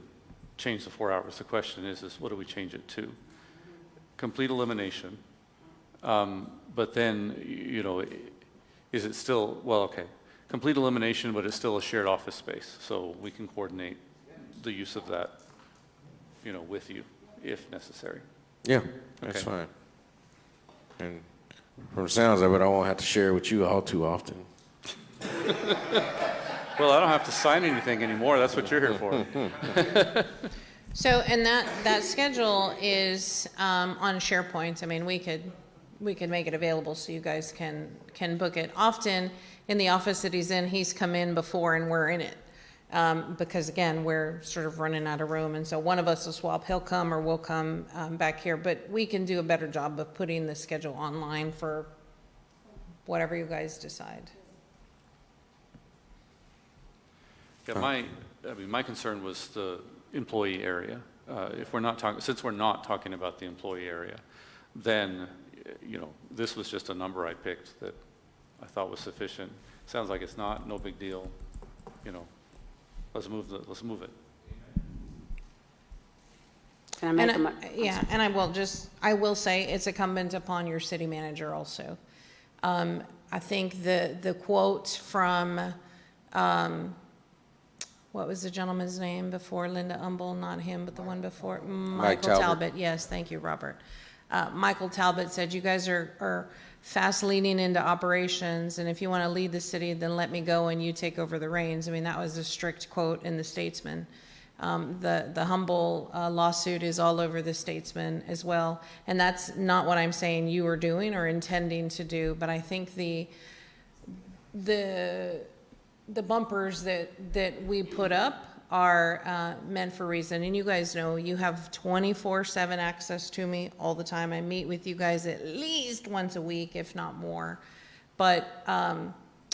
change the 4 hours. The question is what do we change it to? Complete elimination. But then, is it still, well, okay, complete elimination, but it's still a shared office space. So we can coordinate the use of that, with you if necessary. Yeah, that's Okay. fine. And from the sounds of it, I won't have to share with you all too often. Well, I don't have to sign anything anymore. That's what you're here for. So, and that schedule is on SharePoint. We could make it available so you guys can book it. Often in the office that he's in, he's come in before and we're in it. Because again, we're sort of running out of room, and so one of us will swap. He'll come or we'll come back here, but we can do a better job of putting the schedule online for whatever you guys decide. Yeah, my concern was the employee area. Since we're not talking about the employee area, then, this was just a number I picked that I thought was sufficient. Sounds like it's not, no big deal, let's move it. Can I make And a and I will say it's incumbent upon your city manager also. I think the quote from, what was the gentleman's name before Linda Umble? Not him, but the one before. Michael Talbot. Yes, thank you, Robert. Michael Talbot said, "You guys are fast leading into operations, and if you want to lead the city, then let me go and you take over the reins." That was a strict quote in the Statesman. The Humble lawsuit is all over the Statesman as well, and that's not what I'm saying you are doing or intending to do, but I think the bumpers that we put up are meant for a reason. And you guys know you have 24/7 access to me all the time. I meet with you guys at least once a week, if not more. But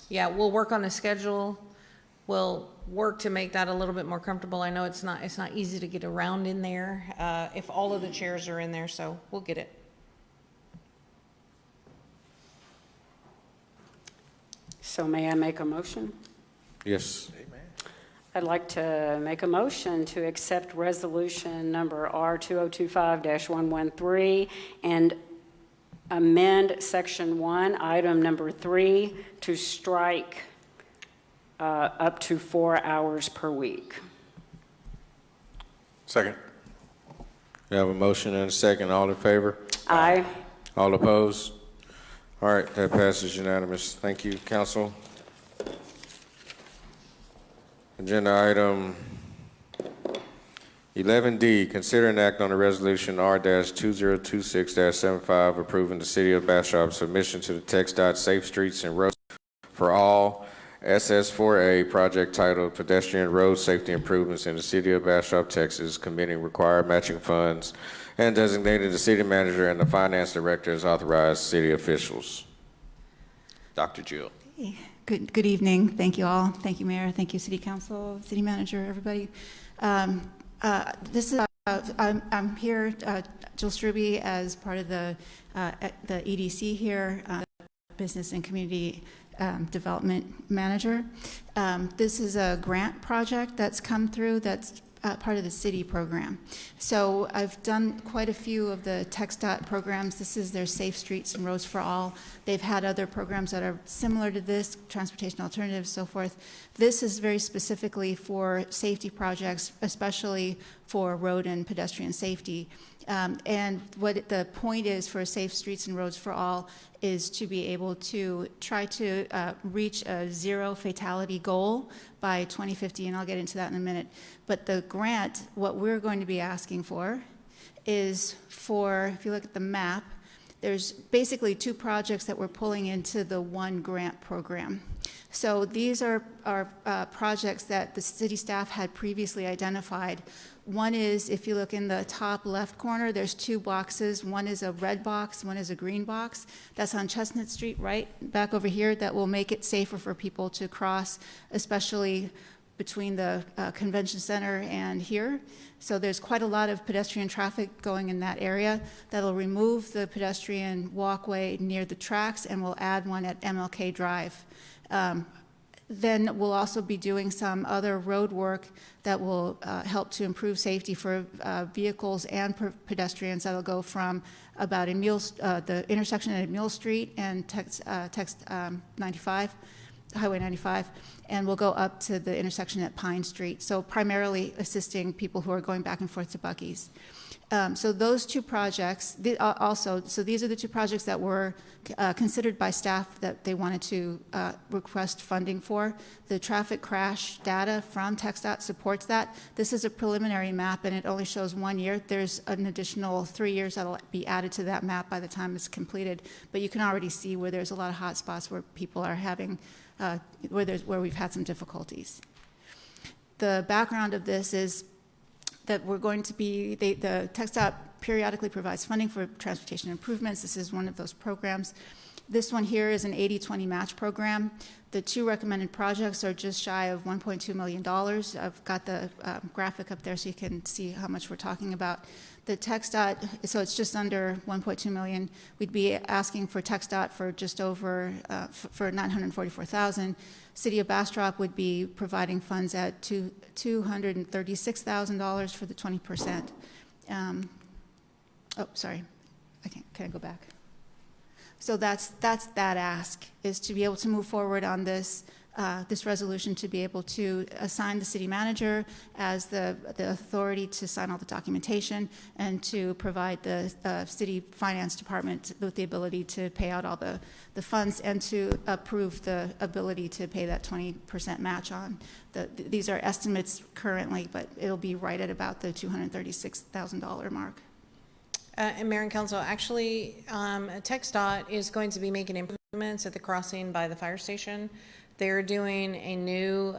Yeah, we'll work on a schedule. We'll work to make that a little bit more comfortable. I know it's not easy to get around in there if all of the chairs are in there, so we'll get it. So may I make a motion? Yes. I'd like to make a motion to accept resolution number R2025-113 and amend section 1, item number 3, to strike up to 4 hours per week. Second. We have a motion and a second. All in favor? Aye. All opposed? All right, that passes unanimous. Thank you, council. Agenda item 11D, consider an act on a resolution R-2026-75 approving the City of Bastrop submission to the TxDOT Safe Streets and Roads for All SS4A project titled Pedestrian Road Safety Improvements in the City of Bastrop, Texas, committing required matching funds and designating the city manager and the finance director as authorized city officials. Dr. Jill. Good evening. Thank you all. Thank you, Mayor. Thank you, City Council, City Manager, everybody. This is I'm here, Jill Struby, as part of the EDC here, Business and Community Development Manager. This is a grant project that's come through that's part of the city program. So I've done quite a few of the TxDOT programs. This is their Safe Streets and Roads for All. They've had other programs that are similar to this, transportation alternatives, so forth. This is very specifically for safety projects, especially for road and pedestrian safety. And what the point is for Safe Streets and Roads for All is to be able to try to reach a zero fatality goal by 2050, and I'll get into that in a minute. But the grant, what we're going to be asking for is for, if you look at the map, there's basically two projects that we're pulling into the one grant program. So these are projects that the city staff had previously identified. One is, if you look in the top left corner, there's two boxes. One is a red box, one is a green box. That's on Chestnut Street, right back over here. That will make it safer for people to cross, especially between the convention center and here. So there's quite a lot of pedestrian traffic going in that area. That'll remove the pedestrian walkway near the tracks, and we'll add one at MLK Drive. Then we'll also be doing some other road work that will help to improve safety for vehicles and pedestrians. That'll go from about the intersection at Emile Street and Highway 95, and we'll go up to the intersection at Pine Street. So primarily assisting people who are going back and forth to Buc-ee's. So those two projects, so these are the two projects that were considered by staff that they wanted to request funding for. The traffic crash data from TxDOT supports that. This is a preliminary map, and it only shows 1 year. There's an additional 3 years that'll be added to that map by the time it's completed. But you can already see where there's a lot of hot spots where people are having, where we've had some difficulties. The background of this is that we're going to be, the TxDOT periodically provides funding for transportation improvements. This is one of those programs. This one here is an 80-20 match program. The two recommended projects are just shy of $1.2 million. I've got the graphic up there so you can see how much we're talking about. The TxDOT, so it's just under $1.2 million. We'd be asking for TxDOT for just over, for $944,000. City of Bastrop would be providing funds at $236,000 for the 20%. Oh, sorry, can I go back? So that's that ask, is to be able to move forward on this this resolution, to be able to assign the city manager as the authority to sign all the documentation, and to provide the city finance department with the ability to pay out all the funds, and to approve the ability to pay that 20% match on. These are estimates currently, but it'll be right at about the $236,000 mark. And Mayor and Council, actually, TxDOT is going to be making improvements at the crossing by the fire station. They're doing a new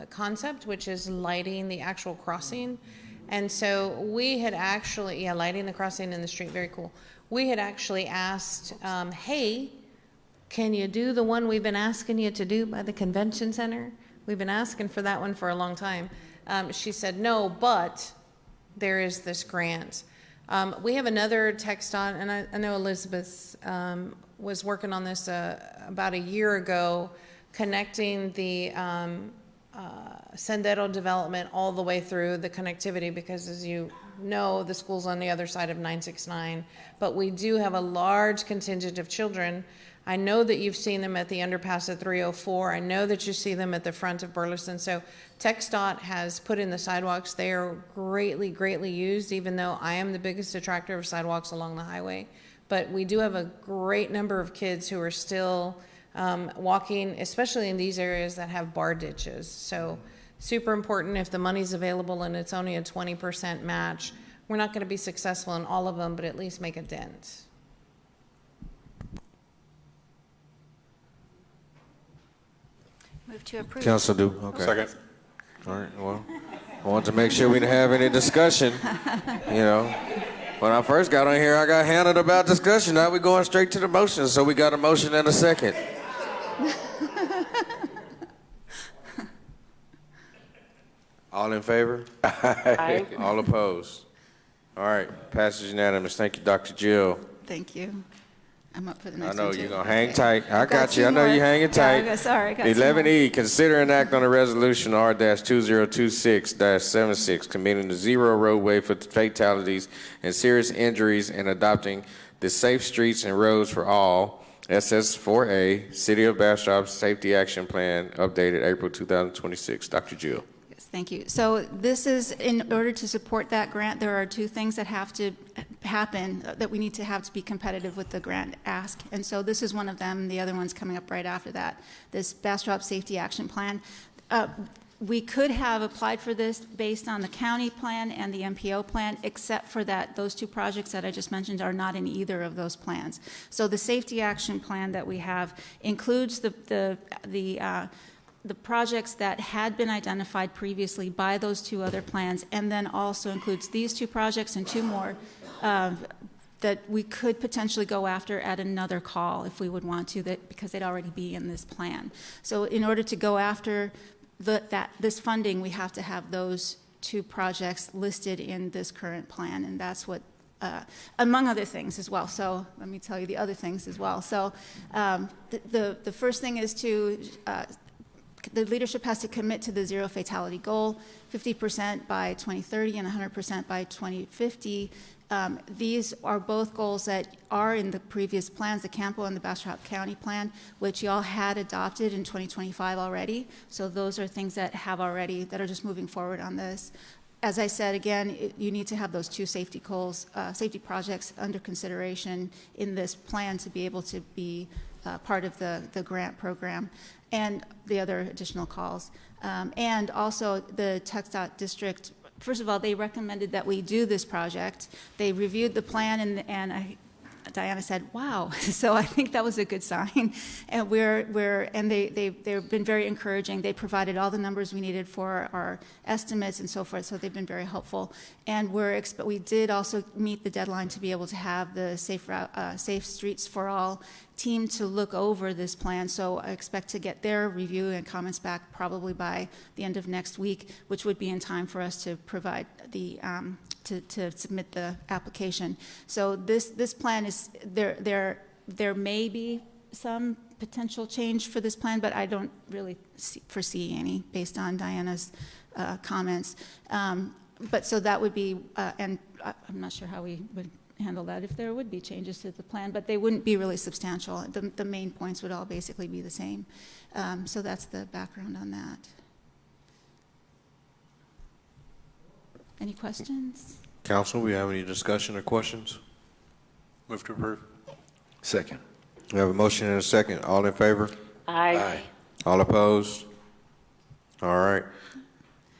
concept, which is lighting the actual crossing. And so we had actually, lighting the crossing in the street, very cool. We had actually asked, hey, can you do the one we've been asking you to do by the convention center? We've been asking for that one for a long time. She said, no, but there is this grant. We have another text on, and I know Elizabeth was working on this about a year ago, connecting the Sendero development all the way through the connectivity, because as you know, the school's on the other side of 969, but we do have a large contingent of children. I know that you've seen them at the underpass at 304. I know that you see them at the front of Burleson. So TxDOT has put in the sidewalks. They are greatly, greatly used, even though I am the biggest attractor of sidewalks along the highway. But we do have a great number of kids who are still walking, especially in these areas that have bar ditches. So super important. If the money's available and it's only a 20% match, we're not going to be successful in all of them, but at least make a dent. Move to approve. Council do, okay. Second. All right, well, I want to make sure we didn't have any discussion, you know. When I first got on here, I got handed about discussion. Now we're going straight to the motion, so we got a motion and a second. All in favor? Aye. All opposed? All right, passes unanimous. Thank you, Dr. Jill. Thank you. I'm up for the I next know one, too. you're going to hang Okay. tight. I got you. two I know more. you're hanging tight. Yeah, sorry, I got two 11E, consider and act on a resolution R-2026-76, committing to zero roadway for fatalities and serious injuries and adopting the Safe Streets and Roads for All, SS4A, City of Bastrop Safety Action Plan, updated April 2026. Dr. Jill. Yes, thank you. So this is, in order to support that grant, there are two things that have to happen that we need to have to be competitive with the grant ask. And so this is one of them. The other one's coming up right after that, this Bastrop Safety Action Plan. We could have applied for this based on the county plan and the MPO plan, except for that those two projects that I just mentioned are not in either of those plans. So the safety action plan that we have includes the projects that had been identified previously by those two other plans, and then also includes these two projects and two more that we could potentially go after at another call if we would want to, because they'd already be in this plan. So in order to go after this funding, we have to have those two projects listed in this current plan, and that's what, among other things as well. So let me tell you the other things as well. So the first thing is to, the leadership has to commit to the zero fatality goal, 50% by 2030 and 100% by 2050. These are both goals that are in the previous plans, the Campo and the Bastrop County plan, which y'all had adopted in 2025 already. So those are things that have already, that are just moving forward on this. As I said, again, you need to have those two safety goals, safety projects under consideration in this plan to be able to be part of the grant program and the other additional calls. And also the TxDOT district, first of all, they recommended that we do this project. They reviewed the plan, and Diana said, "Wow!" So I think that was a good sign. And they've been very encouraging. They provided all the numbers we needed for our estimates and so forth. So they've been very helpful. And we did also meet the deadline to be able to have the Safe Streets for All team to look over this plan. So I expect to get their review and comments back probably by the end of next week, which would be in time for us to provide the to submit the application. So this plan is there may be some potential change for this plan, but I don't really foresee any based on Diana's comments. But so that would be, and I'm not sure how we would handle that if there would be changes to the plan, but they wouldn't be really substantial. The main points would all basically be the same. So that's the background on that. Any questions? Council, we have any discussion or questions? Move to approve. Second. We have a motion and a second. All in favor? Aye. All opposed? All right.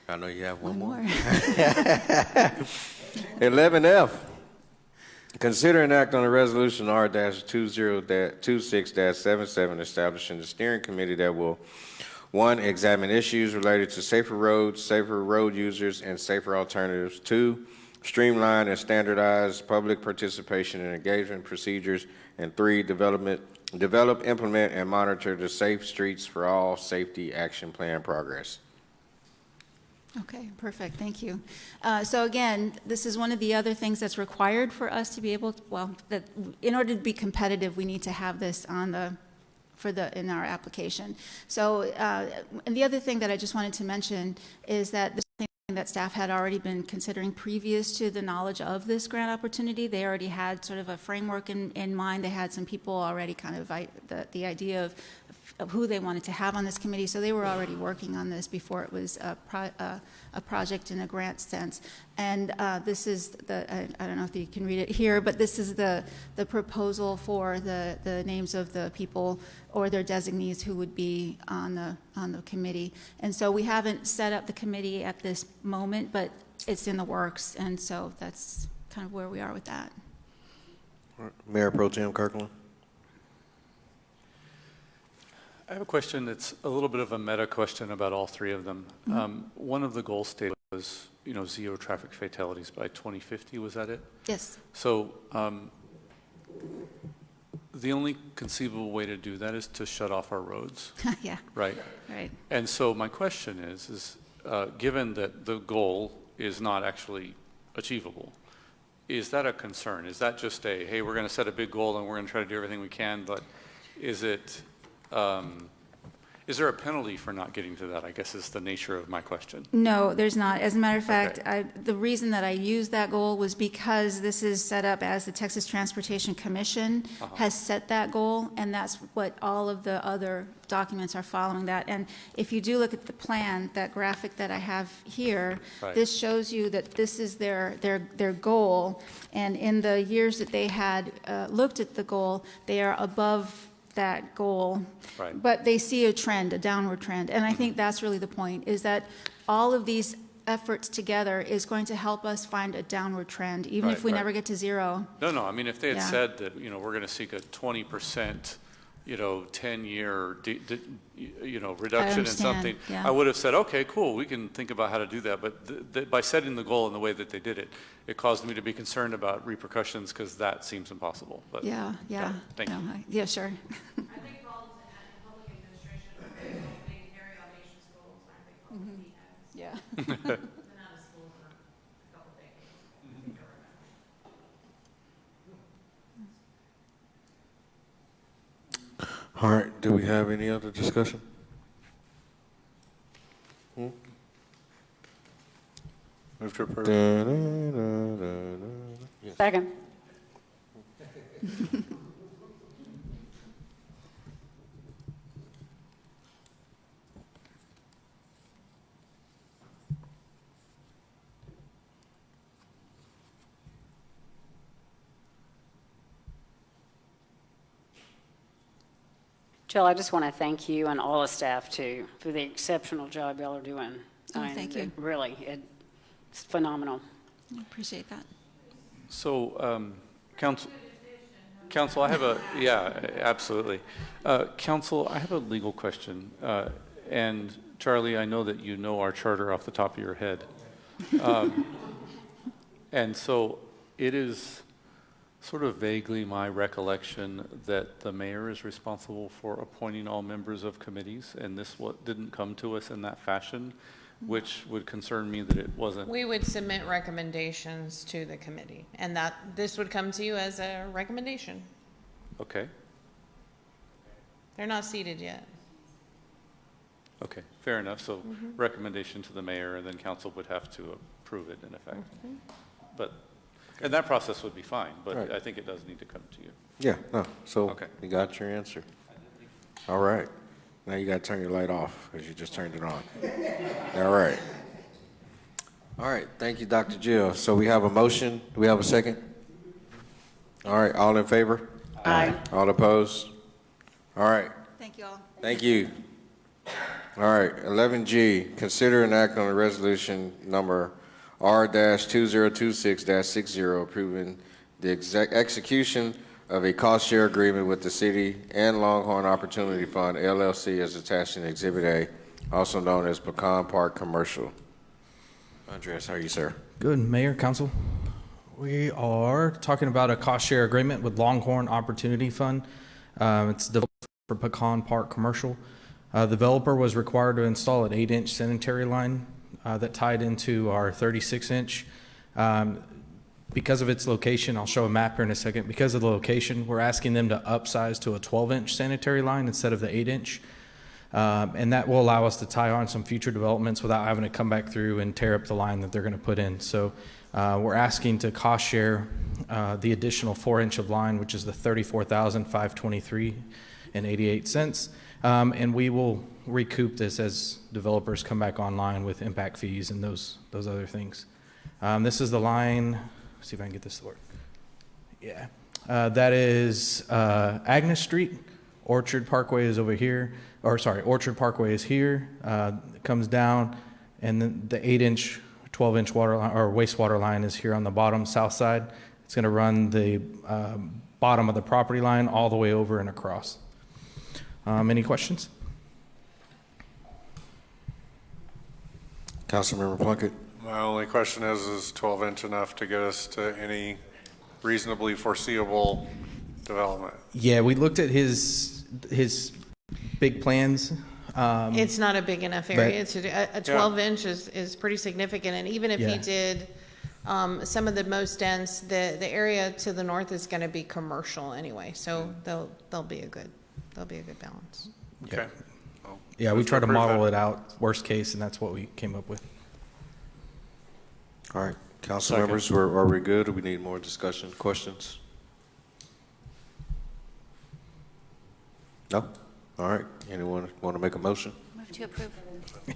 I know you have one more. 11F. Consider and act on a resolution R-2026-77 establishing the steering committee that will, 1, examine issues related to safer roads, safer road users, and safer alternatives. 2, streamline and standardize public participation and engagement procedures. And 3, development develop, implement, and monitor the Safe Streets for All Safety Action Plan progress. Okay, perfect, thank you. So again, this is one of the other things that's required for us to be able, that in order to be competitive, we need to have this on in our application. So, and the other thing that I just wanted to mention is that this thing that staff had already been considering previous to the knowledge of this grant opportunity. They already had sort of a framework in mind. They had some people already kind of the idea of who they wanted to have on this committee. So they were already working on this before it was a project in a grant sense. And this is I don't know if you can read it here, but this is the proposal for the names of the people or their designees who would be on the committee. And so we haven't set up the committee at this moment, but it's in the works. And so that's kind of where we are with that. Mayor Pro Tem Kirkland. I have a question that's a little bit of a meta question about all three of them. One of the goals stated was, zero traffic fatalities by 2050. Was that it? Yes. So the only conceivable way to do that is to shut off our roads. Yeah. Right. Right. And so my question is given that the goal is not actually achievable, is that a concern? Is that just hey, we're going to set a big goal and we're going to try to do everything we can, but is it, is there a penalty for not getting to that, I guess is the nature of my question. No, there's not. As a matter of fact, Okay. the reason that I used that goal was because this is set up as the Texas Transportation Commission has set that goal, and that's what all of the other documents are following that. And if you do look at the plan, that graphic that I have here, Right. this shows you that this is their goal, and in the years that they had looked at the goal, they are above that goal, Right. but they see a trend, a downward trend. And I think that's really the point, is that all of these efforts together is going to help us find a downward trend, even if Right, we right. never get to zero. No, I mean, if they had Yeah. said that, we're going to seek a 20%, 10-year, reduction in understand, something, yeah. I would have said, okay, cool, we can think about how to do that. But by setting the goal in the way that they did it, it caused me to be concerned about repercussions because that seems impossible. But Yeah. Thank you. Yeah, sure. I think problems in public administration are being carried on nation's goals, aren't they? Yeah. Been out of school for a couple decades. All right, do we have any other discussion? Move to approve. Yes. Second. Jill, I just want to thank you and all the staff, too, for the exceptional job y'all are doing. Oh, thank you. Really, it's phenomenal. I appreciate that. So, Council, I have absolutely. Council, I have a legal question. And Charlie, I know that you know our charter off the top of your head. And so it is sort of vaguely my recollection that the mayor is responsible for appointing all members of committees, and this didn't come to us in that fashion, which would concern me that it wasn't. We would submit recommendations to the committee, and that this would come to you as a recommendation. Okay, They're not seated yet. okay, fair enough. So recommendation to the mayor, and then council would have to approve it in effect. But, and that process would be fine, but Right. I think it does need to come to you. Yeah, no, so Okay. you got your answer. All right. Now you got to turn your light off because you just turned it on. All right. All right, thank you, Dr. Jill. So we have a motion. Do we have a second? All right, all in favor? Aye. All opposed? All right. Thank you all. Thank you. All right, 11G, consider and act on a resolution number R-2026-60 approving the execution of a cost share agreement with the city and Longhorn Opportunity Fund, LLC, as attached in Exhibit A, also known as Pecan Park Commercial. Andres, how are you, sir? Good, Mayor, Council. We are talking about a cost share agreement with Longhorn Opportunity Fund. It's developed for Pecan Park Commercial. The developer was required to install an 8-inch sanitary line that tied into our 36-inch. Because of its location, I'll show a map here in a second. Because of the location, we're asking them to upsize to a 12-inch sanitary line instead of the 8-inch. And that will allow us to tie on some future developments without having to come back through and tear up the line that they're going to put in. So we're asking to cost share the additional 4-inch of line, which is the $34,523.88. And we will recoup this as developers come back online with impact fees and those other things. This is the line. Let's see if I can get this to work. Yeah. That is Agnes Street. Orchard Parkway is over here. Orchard Parkway is here. It comes down, and then the 8-inch, 12-inch water line, or wastewater line is here on the bottom south side. It's going to run the bottom of the property line all the way over and across. Any questions? Councilmember Plunkett. My only question is 12-inch enough to get us to any reasonably foreseeable development? Yeah, we looked at his big plans. It's not a big enough area. It's a 12-inch is pretty significant, and even if he did some of the most dense, the area to the north is going to be commercial anyway, so they'll be a good balance. Okay. Yeah, we try to model it out worst case, and that's what we came up with. All right, council members, are we good? Do we need more discussion, questions? No? All right, anyone want to make a motion? Move to approve. I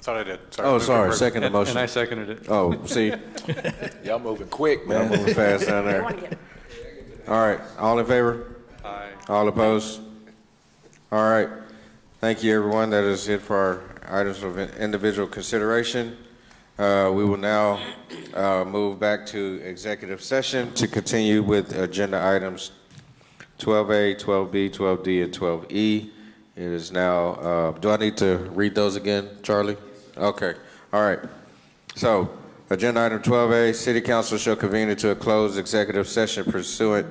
thought I did. Sorry. Oh, sorry, second the motion. And I seconded it. Oh, see, Y'all moving quick, y'all man. moving fast down there. All right, all in favor? Aye. All opposed? All right, thank you, everyone. That is it for our items of individual consideration. We will now move back to executive session to continue with agenda items 12A, 12B, 12D, and 12E. It is now, do I need to read those again, Charlie? Okay, all right. So, agenda item 12A, City Council shall convene into a closed executive session pursuant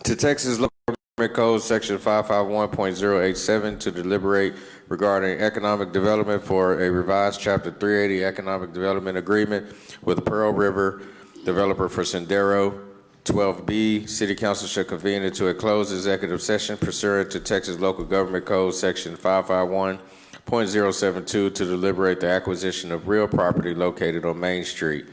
to Texas Local Government Code Section 551.087 to deliberate regarding economic development for a revised Chapter 380 Economic Development Agreement with Pearl River Developer for Sendero. 12B, City Council shall convene into a closed executive session pursuant to Texas Local Government Code Section 551.072 to deliberate the acquisition of real property located on Main Street.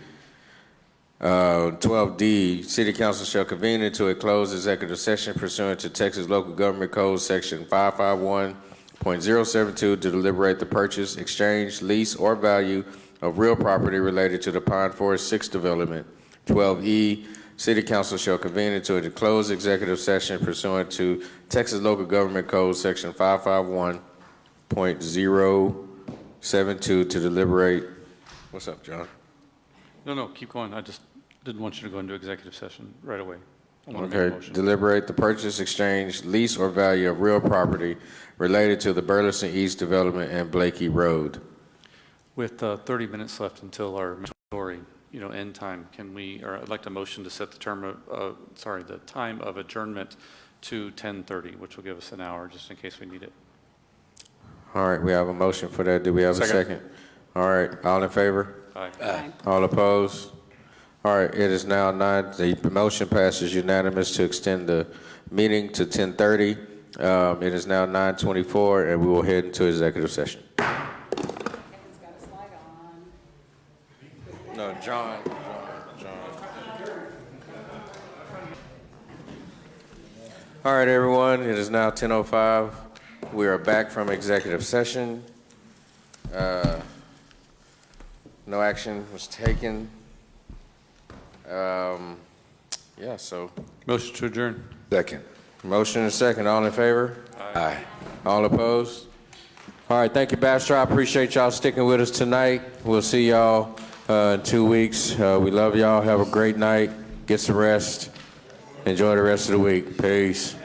12D, City Council shall convene into a closed executive session pursuant to Texas Local Government Code Section 551.072 to deliberate the purchase, exchange, lease, or value of real property related to the Pine Forest 6 development. 12E, City Council shall convene into a closed executive session pursuant to Texas Local Government Code Section 551.072 to deliberate. What's up, John? No, keep going. I just didn't want you to go into executive session right away. I want to make a Okay, motion. deliberate the purchase, exchange, lease, or value of real property related to the Burleson East Development and Blakey Road. With 30 minutes left until our mandatory, end time, I'd like to motion to set the the time of adjournment to 10:30, which will give us an hour just in case we need it. All right, we have a motion for that. Do we have a second? All right, all in favor? Aye. Aye. All opposed? All right, it is now 9. The motion passes unanimous to extend the meeting to 10:30. It is now 9:24, and we will head into executive session. No, John. All right, everyone, it is now 10:05. We are back from executive session. No action was taken. So. Motion to adjourn. Second. Motion and second. All in favor? Aye. All opposed? All right, thank you, Bastrop. Appreciate y'all sticking with us tonight. We'll see y'all in 2 weeks. We love y'all. Have a great night. Get some rest. Enjoy the rest of the week. Peace.